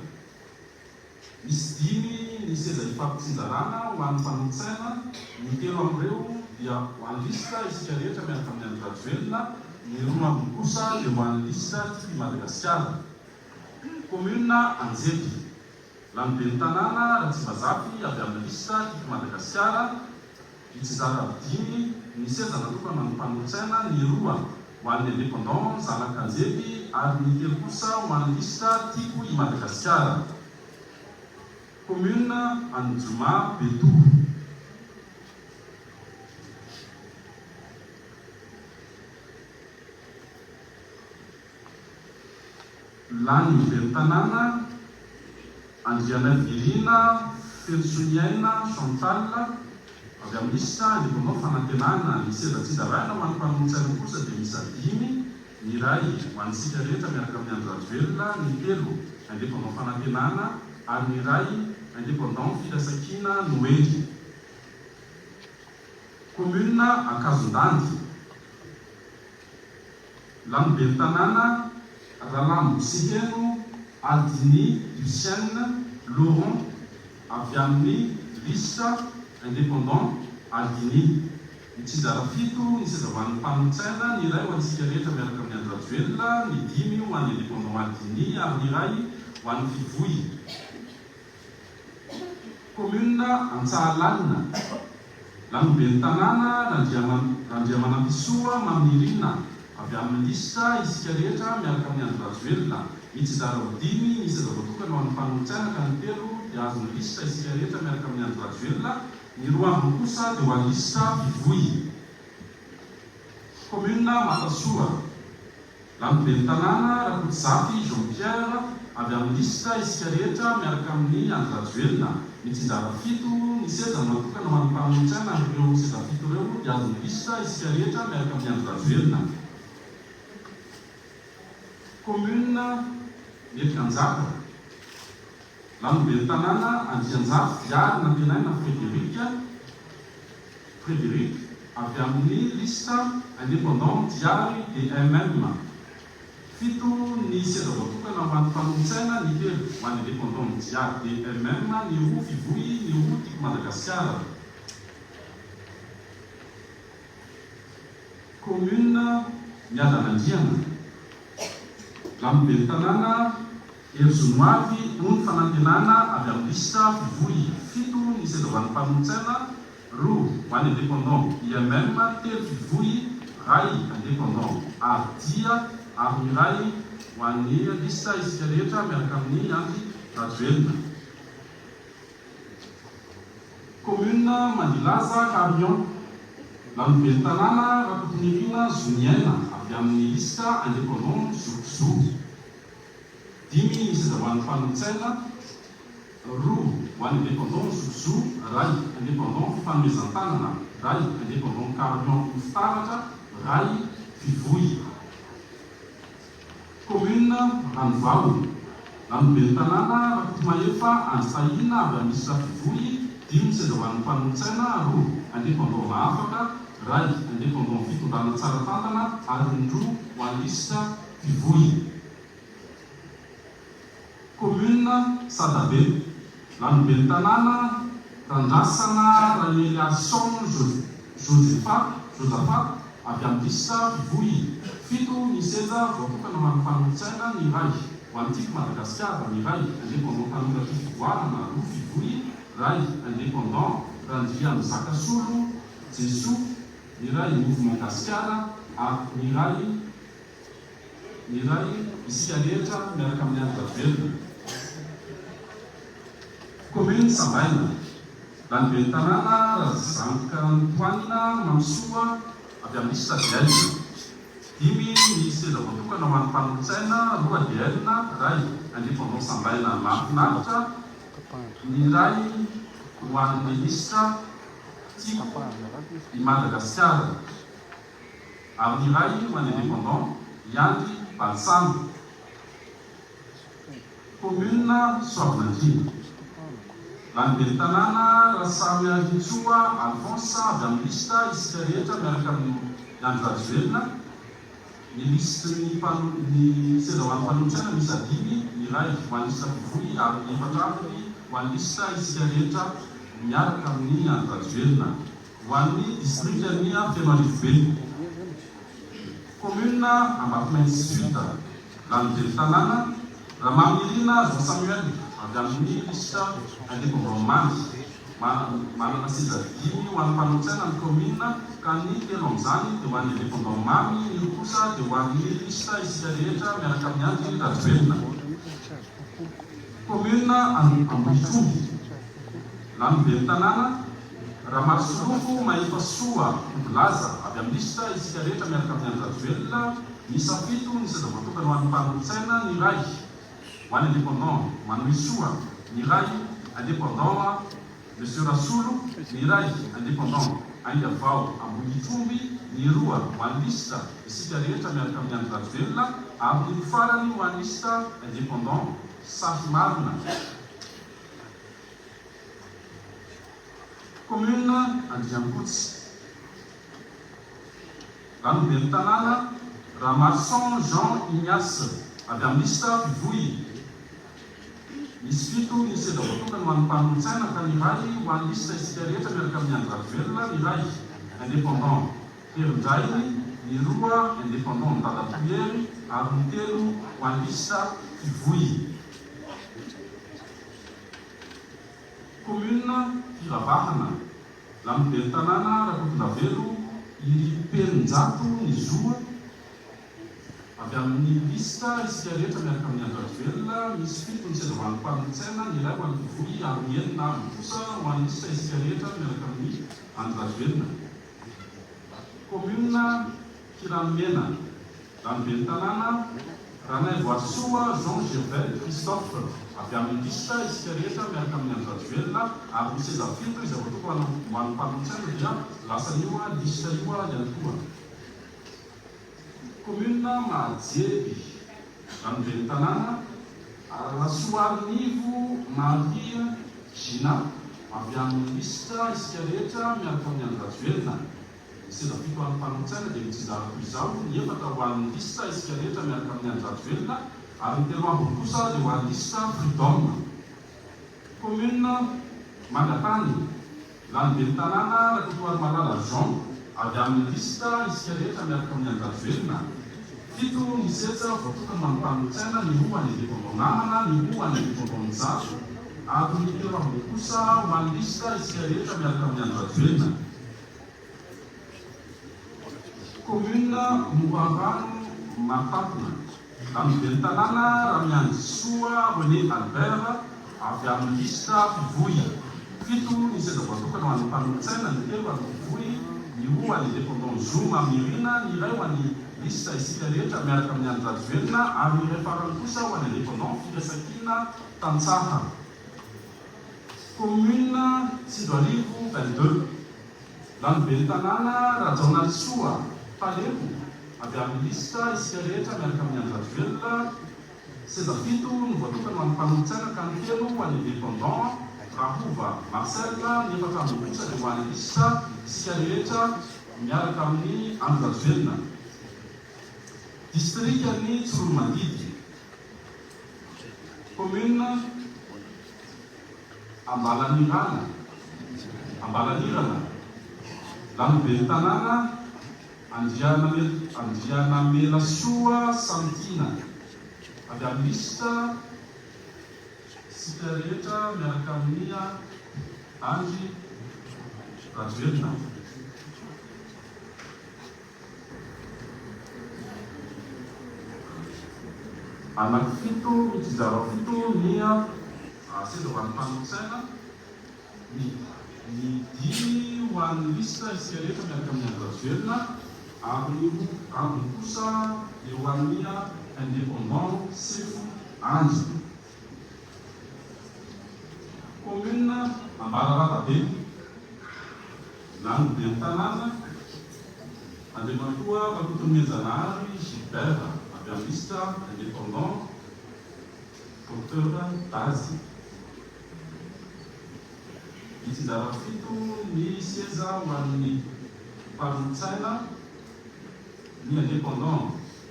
Misy 5 ny seza hifampitsinjarana ho an'ny mpanon-tsaina, ny 3 amin'ireo dia ho an'ny lista isika rehetra miaraka amin'ny andro velona, ny 2 amin'ny kosa dia ho an'ny lista Tiko i Madagasikara. Commune Anjery. Lany be ny tanàna Ratsibazafy avy amin'ny lista tiako Madagasikara. Itsizara 5 ny seza natokana ny mpanolotsaina, ny 2 ho an'ny indépendant Zanakanjely ary ny 3 kosa ho an'ny lista tiako i Madagasikara. Commune Anjoma Beto. Lany be ny tanàna Andriana Virina Fensoniaina Chantal avy amin'ny lista indépendant fanantenana ny seza tsidaraina ho an'ny mpanolotsaina kosa dia misy 5, ny iray ho antsika rehetra miaraka amin'ny Andro Rajoelina, ny 3 indépendant fanantenana ary ny iray indépendant Filasakina Noely. Commune Ankazondandy. Lany be ny tanàna Ralambo Siheno Aldini Lucienne Laurent avy amin'ny lista indépendant Aldini. Ny tsidara 7 ny seza ho an'ny mpanolotsaina, ny iray ho antsika rehetra miaraka amin'ny Andro Rajoelina, ny 5 ho an'ny indépendant Aldini ary ny iray ho an'ny Fivoy. Commune Antsahalanina. Lany be ny tanàna Randriamanampisoa Mamirina avy amin'ny lista isika rehetra miaraka amin'ny Andro Rajoelina. Ny tsidara 5 ny seza voatokana ho an'ny mpanolotsaina ka ny 3 dia azony lista isika rehetra miaraka amin'ny Andro Rajoelina, ny 2 ambiny kosa dia ho an'ny lista Fivoy. Commune Matasoa. Lany be ny tanàna Rakotozaty Jean Pierre avy amin'ny lista isika rehetra miaraka amin'ny Andro Rajoelina. Ny tsidara 7 ny seza natokana ho an'ny mpanolotsaina ary ireo seza 7 ireo dia azony lista isika rehetra miaraka amin'ny Andro Rajoelina. Commune Metianjaka. Lany be ny tanàna Andrianjafy Diary Nampianaina Frédéric avy amin'ny lista indépendant Diary DMM. 7 ny seza voatokana ho an'ny mpanolotsaina, ny 3 ho an'ny indépendant Diary DMM, ny 2 Fivoy, ny 2 tiako Madagasikara. Commune Miadanandriana. Lany be ny tanàna Herzonoavy Ony fanantenana avy amin'ny lista Fivoy. 7 ny seza ho an'ny mpanolotsaina, 2 ho an'ny indépendant IMM, 3 Fivoy, 1 indépendant Ardia ary ny iray ho an'ny lista isika rehetra miaraka amin'ny Andro Rajoelina. Commune Mandilaza Carion. Lany be ny tanàna Rakotonirina Zoniaina avy amin'ny lista indépendant Zoukzou. 5 ny seza ho an'ny mpanolotsaina, 2 ho an'ny indépendant Zoukzou, 1 indépendant Fanomezantanana, 1 indépendant Carion Fitaratra, 1 Fivoy. Commune Ranovao. Lany be ny tanàna Rakotomaefa Antsahina avy amin'ny lista Fivoy. 5 seza ho an'ny mpanolotsaina, 2 indépendant Mahafaka, 1 indépendant Fitondrana Tsara Tantana ary ny 2 ho an'ny lista Fivoy. Commune Sadabe. Lany be ny tanàna Randrasana Raneliasson Josaphat avy amin'ny lista Fivoy. 7 ny seza voatokana ho an'ny mpanolotsaina, ny iray ho an'ny tiako Madagasikara, ny iray indépendant Tanora Fivoarana, 2 Fivoy, 1 indépendant Randriano Zakasolo Jesoa, ny iray mouvement Gasikara ary ny iray isika rehetra miaraka amin'ny Andro Rajoelina. Commune Sambaina. Lany be ny tanàna Zanak'Antoanina Mamsoa avy amin'ny lista Diaina. 5 ny seza voatokana ho an'ny mpanolotsaina, 2 Diaina, 1 indépendant Sambaina Mahafinaritra, ny iray ho an'ny lista tiako i Madagasikara ary ny iray ho an'ny indépendant Yandry Balsamy. Commune Soavinandrina. Lany be ny tanàna Rasamy Aritsoa Alphonse avy amin'ny lista isika rehetra miaraka amin'ny Andro Rajoelina. Ny lista ny seza ho an'ny mpanolotsaina misy 5, ny iray ho an'ny lista Fivoy ary ny 4 ho an'ny lista isika rehetra miaraka amin'ny Andro Rajoelina. Ho an'ny district ny Fianarivobeny. Commune Ambatomena Sud. Lany be ny tanàna Ramamirina Jean Samuel avy amin'ny lista indépendant manana seza 5 ho an'ny mpanolotsaina ny commune ka ny 3 amin'izany dia ho an'ny indépendant mamy, ny kosa dia ho an'ny lista isika rehetra miaraka amin'ny andry Rajoelina. Commune Ambohitromby Lanoben'ny tanàna Ramasolofo Mahefa Soa Laza avy amin'ny lista isika rehetra miaraka amin'ny andry Rajoelina. Misa 7 ny seza voatokana ho an'ny mpanolotsaina ny ray ho an'ny indépendant Manoisoa, ny ray indépendant Monsieur Rasolo, ny ray indépendant Aingavao Ambohitromby, ny roa ho an'ny lista isika rehetra miaraka amin'ny andry Rajoelina ary ny farany ho an'ny lista indépendant Safimarina. Commune Andriambotsy Lanoben'ny tanàna Ramarson Jean Ignace avy amin'ny lista Fivoy. Misy 7 ny seza voatokana ho an'ny mpanolotsaina ka ny ray ho an'ny lista isika rehetra miaraka amin'ny andry Rajoelina, ny ray indépendant Herondrainy, ny roa indépendant Dadapoiery ary ny 3 ho an'ny lista Fivoy. Commune Firavahana Lanoben'ny tanàna Rakotondravelo Iripenjato ny Zoa avy amin'ny lista isika rehetra miaraka amin'ny andry Rajoelina. Misy 7 ny seza ho an'ny mpanolotsaina, ny ray ho an'ny Fivoy ary ny 9 ary kosa ho an'ny lista isika rehetra miaraka amin'ny andry Rajoelina. Commune Kiranimena Lanoben'ny tanàna Ranaivoasoa Jean Gervais Christophe avy amin'ny lista isika rehetra miaraka amin'ny andry Rajoelina ary ny seza 7 izay voatokana ho an'ny mpanolotsaina dia lasa io lista io ihany koa. Commune Mahajeby Lanoben'ny tanàna Rasoarinivo Maria Gina avy amin'ny lista isika rehetra miaraka amin'ny andry Rajoelina. Seza 7 ho an'ny mpanolotsaina dia mitsinjarako izao, ny 4 ho an'ny lista isika rehetra miaraka amin'ny andry Rajoelina ary ny 3 ambiny kosa dia ho an'ny lista Freedom. Commune Mangatany Lanoben'ny tanàna Rakotoary Malala Jean avy amin'ny lista isika rehetra miaraka amin'ny andry Rajoelina. 7 ny seza voatokana ho an'ny mpanolotsaina, ny 2 an'ny indépendant namana, ny 2 an'ny indépendant Njato ary ny 3 ambiny kosa ho an'ny lista isika rehetra miaraka amin'ny andry Rajoelina. Commune Moravano Matapina Lanoben'ny tanàna Ramiandry Soa René Albert avy amin'ny lista Fivoy. 7 ny seza voatokana ho an'ny mpanolotsaina, ny 3 an'ny Fivoy, ny 2 an'ny indépendant Zoma Mirina, ny ray ho an'ny lista isika rehetra miaraka amin'ny andry Rajoelina ary ny ray farany kosa ho an'ny indépendant Firasakina Tantsaha. Commune Tsindoarivo 22 Lanoben'ny tanàna Rajaonalisoa Paleko avy amin'ny lista isika rehetra miaraka amin'ny andry Rajoelina. Seza 7 ny voatokana ho an'ny mpanolotsaina ka ny 3 ho an'ny indépendant Rahova Marcel, ny 4 ambiny kosa dia ho an'ny lista isika rehetra miaraka amin'ny andry Rajoelina. District ny Tsoromadidy Commune Ambalanirana Lanoben'ny tanàna Andrianamela Soa Santina avy amin'ny lista isika rehetra miaraka amin'ny andry Rajoelina. Anaky 7 mitsinjara 7 ny seza ho an'ny mpanolotsaina, ny 5 ho an'ny lista isika rehetra miaraka amin'ny andry Rajoelina ary ny ambiny kosa dia ho an'ny indépendant Sefo Andry. Commune Ambararatabe Lanoben'ny tanàna Andriamatoa Makotonymenzanary Gilbert avy amin'ny lista indépendant Docteur Dazy. Mitsinjara 7 ny seza ho an'ny mpanolotsaina, ny indépendant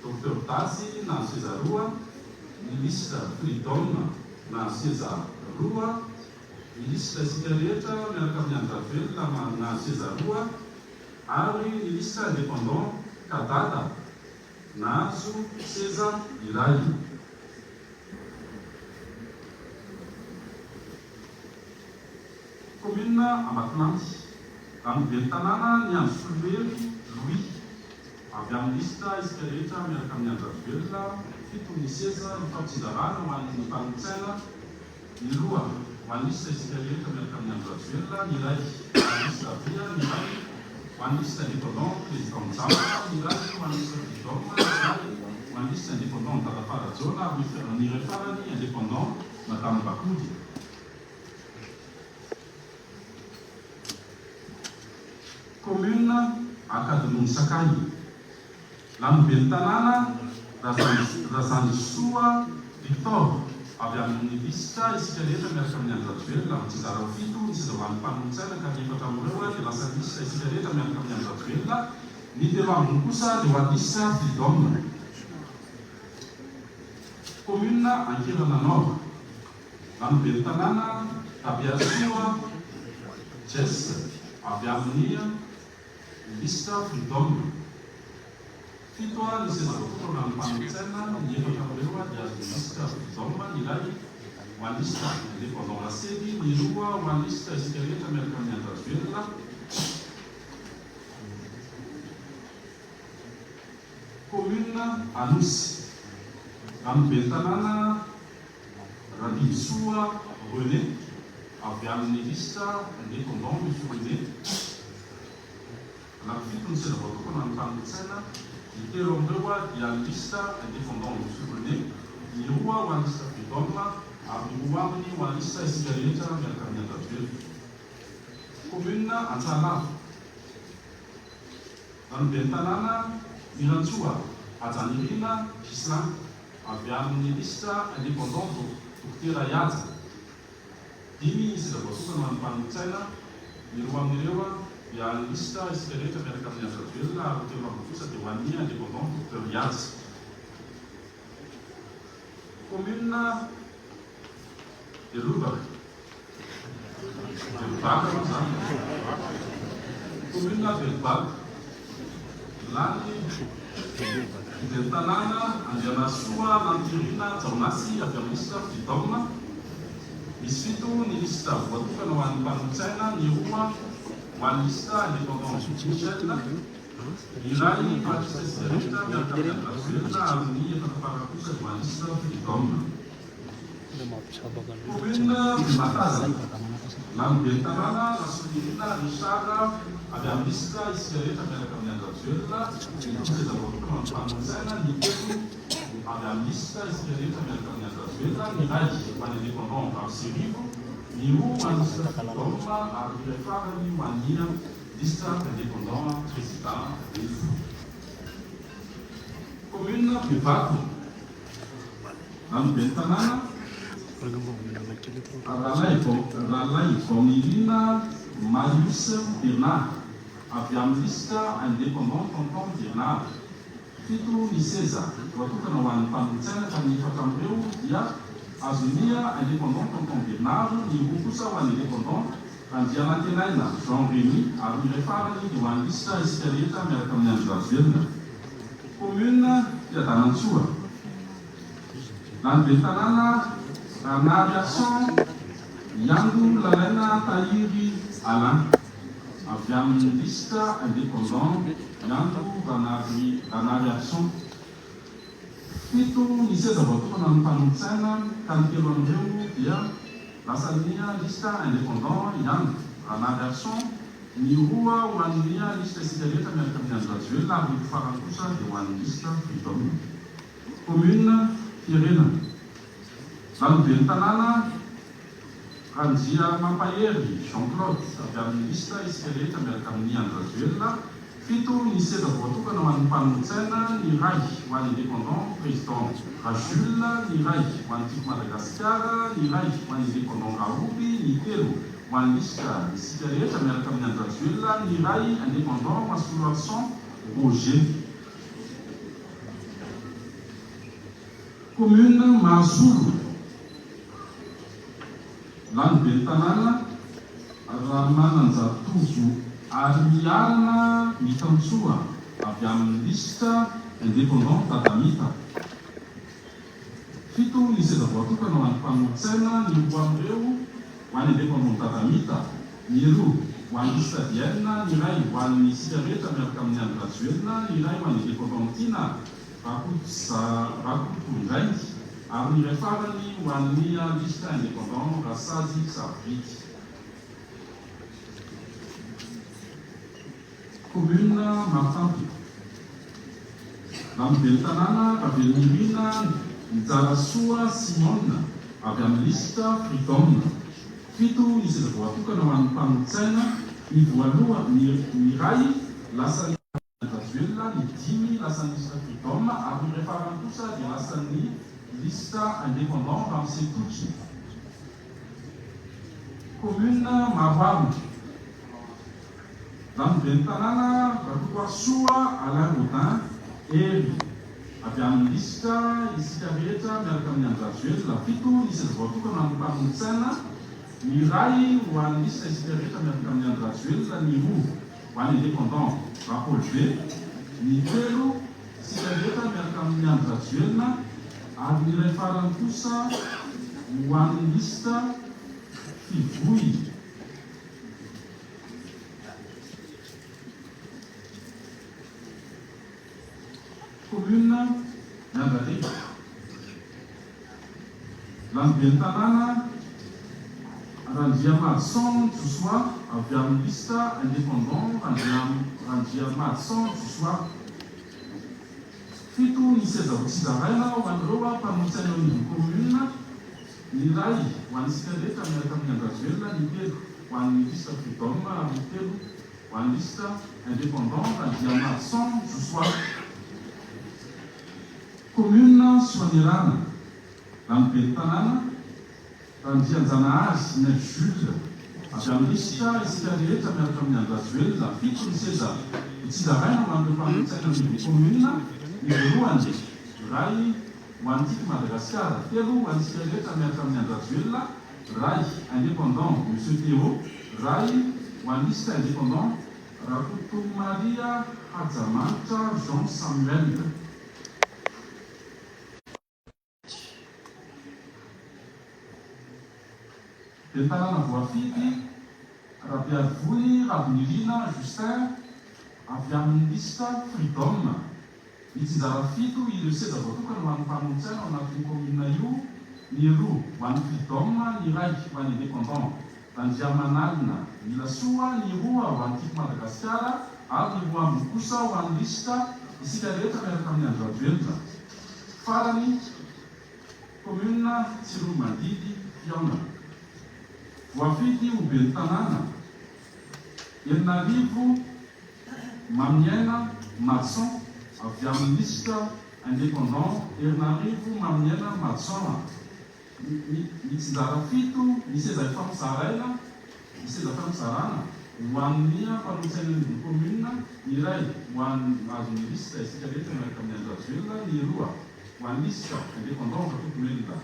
Docteur Dazy na ny seza 2, ny lista Freedom na ny seza 2, ny lista isika rehetra miaraka amin'ny andry Rajoelina na ny seza 2 ary ny lista indépendant Kadada nahazo seza iray. commune Ambatolampy. Rano be ny tanàna ny andro Soloery Louis. Avy amin'ny lista isika rehetra miaraka amin'ny Andravelona, 7 ny seza mifampitsinjarana ho an'ny mpanolotsaina. Ny roa ho an'ny lista isika rehetra miaraka amin'ny Andravelona, ny iray lista via, ny iray ho an'ny lista indépendant président Njamba, ny iray ho an'ny lista président, ho an'ny lista indépendant Tata Farajona, ary ny iray farany indépendant Madame Bakody. Commune Akademony Sakay. Rano be ny tanàna Razandrisoa Victor. Avy amin'ny lista isika rehetra miaraka amin'ny Andravelona mitsinjara ho 7 ny seza ho an'ny mpanolotsaina ka ny 4 amin'ireo dia lasa lista isika rehetra miaraka amin'ny Andravelona. Ny 3 ambiny kosa dia ho an'ny lista Freedom. Commune Ankirana Nord. Rano be ny tanàna Tapiasoa Jess. Avy amin'ny lista Freedom. 7 ny seza voatokana amin'ny mpanolotsaina, ny 4 amin'ireo dia lista Freedom, ny iray ho an'ny lista indépendant Rasedy, ny 2 ho an'ny lista isika rehetra miaraka amin'ny Andravelona. Commune Anosy. Rano be ny tanàna Randimisoa René. Avy amin'ny lista indépendant Monsieur René. Anaky 7 ny seza voatokana amin'ny mpanolotsaina, ny 3 amin'ireo dia lista indépendant Monsieur René, ny 2 ho an'ny lista Freedom, ary ny 1 aminy ho an'ny lista isika rehetra miaraka amin'ny Andravelona. Commune Antsahalava. Rano be ny tanàna Mirantsoa Ajanirina Gislin. Avy amin'ny lista indépendant Dokotera Iadza. 5 ny seza voatokana amin'ny mpanolotsaina, ny 2 amin'ireo dia lista isika rehetra miaraka amin'ny Andravelona, ary 3 ambiny kosa dia ho an'ny indépendant Dokotera Iadza. Commune Delobaka. Delobaka moa zany. Commune Delobaka. Lany be ny tanàna Andrianasoa Lantirina Jaonasy avy amin'ny lista Freedom. Misy 7 ny lista voatokana ho an'ny mpanolotsaina, ny 2 ho an'ny lista indépendant Michel, ny iray ho an'ny lista isika rehetra miaraka amin'ny Andravelona, ary ny 4 kosa ho an'ny lista Freedom. Commune Mataza. Rano be ny tanàna Rasolina Richard. Avy amin'ny lista isika rehetra miaraka amin'ny Andravelona, ny seza voatokana amin'ny mpanolotsaina, ny 3 avy amin'ny lista isika rehetra miaraka amin'ny Andravelona, ny iray ho an'ny indépendant Varserivo, ny 1 ho an'ny lista Freedom, ary ny iray farany ho an'ny lista indépendant président Rivo. Commune Privato. Rano be ny tanàna Ralay Vaonirina Marius Bernard. Avy amin'ny lista indépendant Tonton Bernard. 7 ny seza voatokana ho an'ny mpanolotsaina ka ny 4 amin'ireo dia azonia indépendant Tonton Bernard, ny 1 kosa ho an'ny indépendant Andianantenaina Jean Rémy, ary ny iray farany dia ho an'ny lista isika rehetra miaraka amin'ny Andravelona. Commune Fiadanantsoa. Rano be ny tanàna Ranariason Yango Lalaina Tahiry Alain. Avy amin'ny lista indépendant Yango Ranariason. 7 ny seza voatokana amin'ny mpanolotsaina, ka ny 3 amin'ireo dia lasa nia lista indépendant Yango Ranariason, ny 2 ho an'ny lista isika rehetra miaraka amin'ny Andravelona, ary ny farany kosa dia ho an'ny lista Freedom. Commune Firena. Rano be ny tanàna Ranjia Mampahery Jean-Claude. Avy amin'ny lista isika rehetra miaraka amin'ny Andravelona. 7 ny seza voatokana ho an'ny mpanolotsaina, ny iray ho an'ny indépendant président Rajul, ny iray ho an'ny Tico Madagasikara, ny iray ho an'ny indépendant Raoby, ny 3 ho an'ny lista isika rehetra miaraka amin'ny Andravelona, ny iray indépendant Masoloarson Roger. Commune Mazolo. Rano be ny tanàna Ramananjatovo ary miarana Mitantsoa. Avy amin'ny lista indépendant Tadamita. 7 ny seza voatokana ho an'ny mpanolotsaina, ny 2 amin'ireo ho an'ny indépendant Tadamita, ny roa ho an'ny lista diaina, ny iray ho an'ny sika rehetra miaraka amin'ny andro graduelina, ny iray ho an'ny indépendantina rakoto indraingy, ary ny iray farany ho an'ny lista indépendant rasazy sarobidy. Commune Mafanto. Lambe tanàna Ravelonirina Njarasoa Simone avy amin'ny lista Freedom. 7 ny seza voatokana ho an'ny mpanon-tsaina, ny voalohany ny iray lasan'ny graduelina, ny 5 lasan'ny lista Freedom, ary ny iray farany kosa dia lasan'ny lista indépendant Ramsey-Toutsi. Commune Maroaro. Lambe tanàna Rakotoasoa Alain Rodin Ery avy amin'ny lista isika rehetra miaraka amin'ny andro graduelina. 7 ny seza voatokana ho an'ny mpanon-tsaina, ny iray ho an'ny lista isika rehetra miaraka amin'ny andro graduelina, ny roa ho an'ny indépendant Rapol B, ny 3 isika rehetra miaraka amin'ny andro graduelina, ary ny iray farany kosa ho an'ny lista Fivoy. Commune Nandare. Lambe tanàna Randriamadson Joshua avy amin'ny lista indépendant Randriamadson Joshua. 7 ny seza votsizaraina ho an'ireo mpanon-tsaina ao amin'ny commune, ny iray ho an'ny sika rehetra miaraka amin'ny andro graduelina, ny 3 ho an'ny lista Freedom, ary ny 3 ho an'ny lista indépendant Randriamadson Joshua. Commune Soanirana. Lambe tanàna Randrianjanahazy ny Jules avy amin'ny lista isika rehetra miaraka amin'ny andro graduelina. 7 ny seza votsizaraina ho an'ireo mpanon-tsaina amin'ny commune, ny voalohany iray ho an'itiky Madagasikara, 3 ho an'ny sika rehetra miaraka amin'ny andro graduelina, ray indépendant Monsieur Théo, ray ho an'ny lista indépendant Rakoto Maria Hadjamanitra Jean Samuel. Dia tanàna voafidy Rabearvoly Ravinirina Justin avy amin'ny lista Freedom. Mitsinjara 7 ireo seza voatokana ho an'ny mpanon-tsaina ao anatin'ny commune io, ny roa ho an'ny Freedom, ny iray ho an'ny indépendant Randriamanalina Milasoa, ny roa ho an'itiky Madagasikara, ary ny roa ambiny kosa ho an'ny lista isika rehetra miaraka amin'ny andro graduelina. Farany commune Tsiromandidy Fiaona. Voafidy Oben'ny tanàna Henarivo Mamiaina Matson avy amin'ny lista indépendant Henarivo Mamiaina Matson. Mitsinjara 7 ny seza famosaraina, ny seza famosarana ho an'ny mpanon-tsaina amin'ny commune, ny iray ho an'ny azon'ny lista isika rehetra miaraka amin'ny andro graduelina, ny roa ho an'ny lista indépendant Katokomelina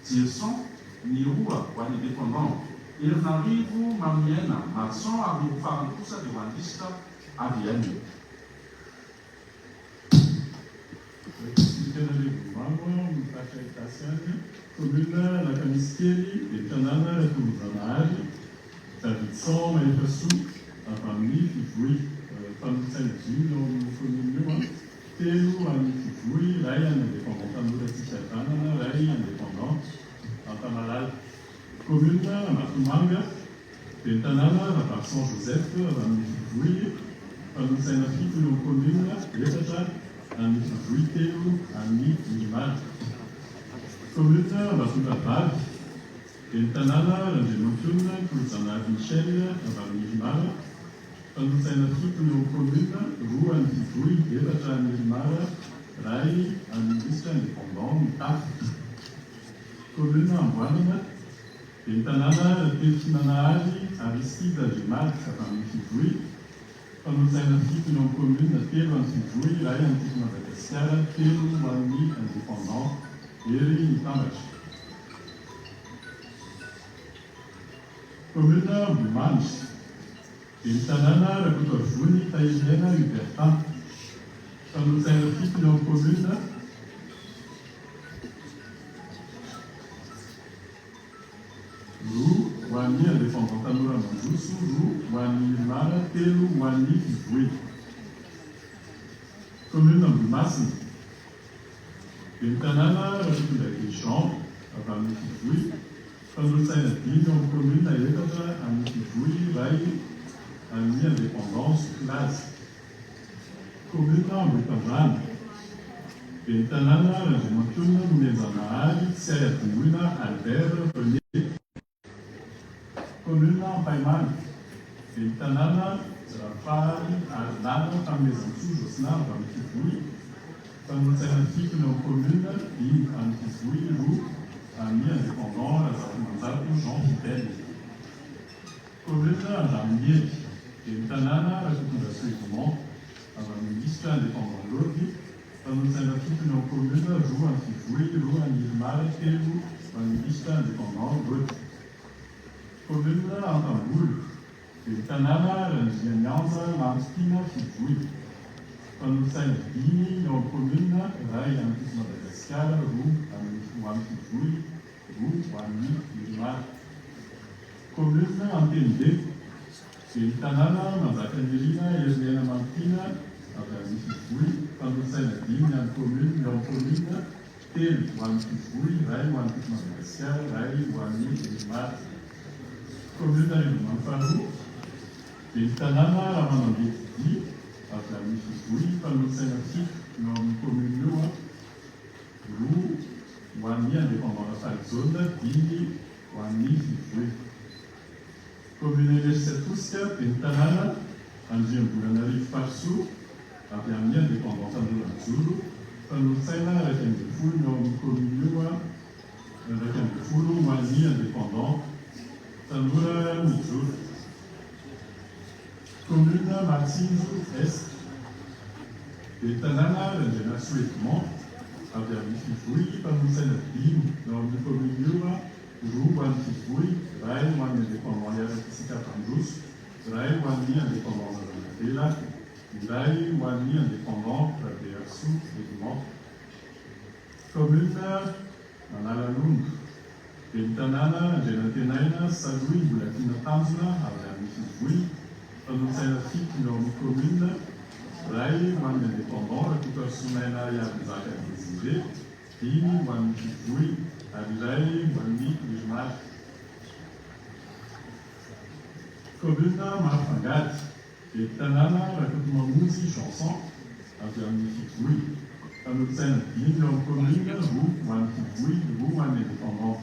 Gerson, ny roa ho an'ny indépendant Henarivo Mamiaina Matson, ary ny farany kosa dia ho an'ny lista Avienne. Commune Lakaniskely, dia tanàna Rakotojanahary, Davidson Mahefasoa avy amin'ny Fivoy. Mpanon-tsaina 5 ao amin'ny commune io, 3 amin'ny Fivoy, ray any indépendant Tanora Tanàna, ray indépendant Antamalala. Commune Matomanga, dia tanàna Rabarsan Joseph avy amin'ny Fivoy. Mpanon-tsaina 7 ao commune, 4 amin'ny Fivoy, 3 amin'ny Mirimary. Commune Bafotavavy, dia tanàna Randriamantiona Tolojanahary Michel avy amin'ny Mirimary. Mpanon-tsaina 7 ao commune, 2 amin'ny Fivoy, 4 amin'ny Mirimary, ray amin'ny lista indépendant Mitafy. Commune Amboanana, dia tanàna Tefimanahary Aristide Agemark avy amin'ny Fivoy. Mpanon-tsaina 7 ao commune, 3 amin'ny Fivoy, ray an'itiky Madagasikara, 3 ho an'ny indépendant Ery Mitambatra. Commune Mboimandry, dia tanàna Rakotoavony Tahiriana Hubertin. Mpanon-tsaina 7 ao commune, 2 ho an'ny indépendant tanora manjoso, roa ho an'ny Mara, telo ho an'ny Fivoy. Commune Ambohimasina. Dia ny tanàna Rafitondraky Jean avy amin'ny Fivoy, fanolotsaina dimy eo amin'ny commune efatra amin'ny Fivoy, iray amin'ny indépendant Soklazy. Commune Ambohipandrano. Dia ny tanàna Randriamantonina Nomenjanahary, tsy hay adinoina Albert René. Commune Ampaimana. Dia ny tanàna Rafahary Arlana Fanomezantsoa Josina avy amin'ny Fivoy, fanolotsaina fito eo amin'ny commune, dimy amin'ny Fivoy, roa amin'ny indépendant Razafy Jean Fidèle. Commune Andranomiery. Dia ny tanàna Rafitondraky Soaimont avy amin'ny liste indépendant Lody, fanolotsaina fito eo amin'ny commune, roa amin'ny Fivoy, roa amin'ny Ilmara, telo amin'ny liste indépendant Lody. Commune Antamboly. Dia ny tanàna Randrianianja Lampitina Fivoy, fanolotsaina dimy eo amin'ny commune, iray amin'ny Madagasikara, roa amin'ny Fivoy, roa ho an'ny Ilmara. Commune Ampende. Dia ny tanàna Manjakanirina Herinena Mampina avy amin'ny Fivoy, fanolotsaina dimy amin'ny commune, eo amin'ny commune, telo ho an'ny Fivoy, iray ho an'ny Madagasikara, iray ho an'ny Ilmara. Commune Rivomanfaroa. Dia ny tanàna Ramanambetydy avy amin'ny Fivoy, fanolotsaina fito eo amin'ny commune io, roa ho an'ny indépendant Rafalzone, dimy ho an'ny Fivoy. Commune Universitatosika. Dia ny tanàna Andriambolanarivo Farsoa avy amin'ny indépendant Tandoranjolo, fanolotsaina raiky ambin'ny folo eo amin'ny commune io, raiky ambin'ny folo ho an'ny indépendant Tandoranjolo. Commune Matsinjo Est. Dia ny tanàna Randrianasoa Edmond avy amin'ny Fivoy, fanolotsaina dimy eo amin'ny commune io, roa ho an'ny Fivoy, iray ho an'ny indépendant Iaratsika Tandroso, iray ho an'ny indépendant Zanavela, iray ho an'ny indépendant Rabearso Edmond. Commune Analalongo. Dia ny tanàna Andrianantenaina Saloy Mbolatiana Tanjona avy amin'ny Fivoy, fanolotsaina fito eo amin'ny commune, iray ho an'ny indépendant Rakotoarsonaina Iabonjaka Désiré, dimy ho an'ny Fivoy, ary iray ho an'ny Ilmara. Commune Mahafangady. Dia ny tanàna Rakotomamonjy Chanson avy amin'ny Fivoy, fanolotsaina dimy eo amin'ny commune, roa ho an'ny Fivoy, roa ho an'ny indépendant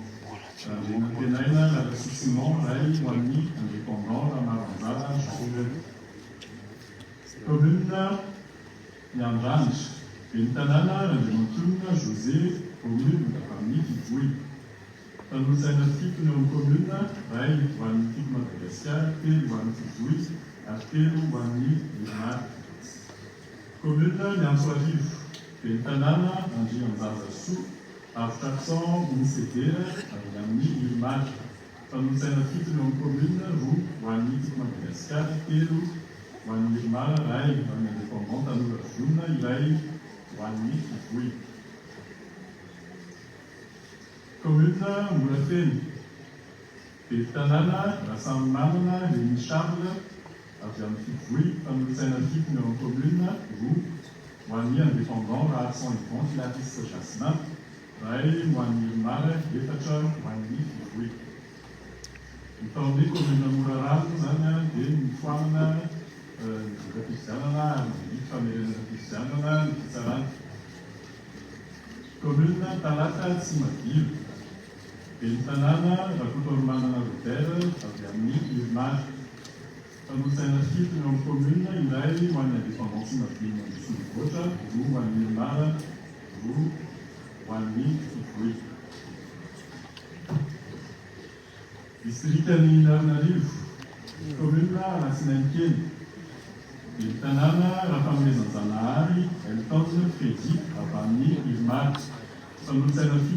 Andrianantenaina Lalasosimon, iray ho an'ny indépendant Ramaranjala Jean. Commune Miandranitra. Dia ny tanàna Randriamantonina José commune avy amin'ny Fivoy, fanolotsaina fito eo amin'ny commune, iray ho an'ny Fiko Madagasikara, telo ho an'ny Fivoy, ary telo ho an'ny Ilmara. Commune Miantsoarivo. Dia ny tanàna Andrianjazasoa Avitrakson Onisedera avy amin'ny Ilmara, fanolotsaina fito eo amin'ny commune, roa ho an'ny Fiko Madagasikara, telo ho an'ny Ilmara, iray ho an'ny indépendant Tanora Viona, iray ho an'ny Fivoy. Commune Morafeny. Dia ny tanàna Rasamimamana Rémy Charles avy amin'ny Fivoy, fanolotsaina fito eo amin'ny commune, roa ho an'ny indépendant Rahatsan Yvon Clarisse Jasmin, iray ho an'ny Ilmara, efatra ho an'ny Fivoy. Ny taon'ny commune Morarano zany dia nifoanana ny voka-pifidianana ary ny famerenana fifidianana ny fitsarana. Commune Talata Tsimadilo. Dia ny tanàna Rakotoarimanana Robert avy amin'ny Ilmara, fanolotsaina fito eo amin'ny commune, iray ho an'ny indépendant Tsimadilo Mandrosomivoatra, roa ho an'ny Ilmara, roa ho an'ny Fivoy. District-ny Antananarivo. Commune Ratsinanikely. Dia ny tanàna Rafanomezanjanahary Elton Freddy avy amin'ny Ilmara, fanolotsaina fito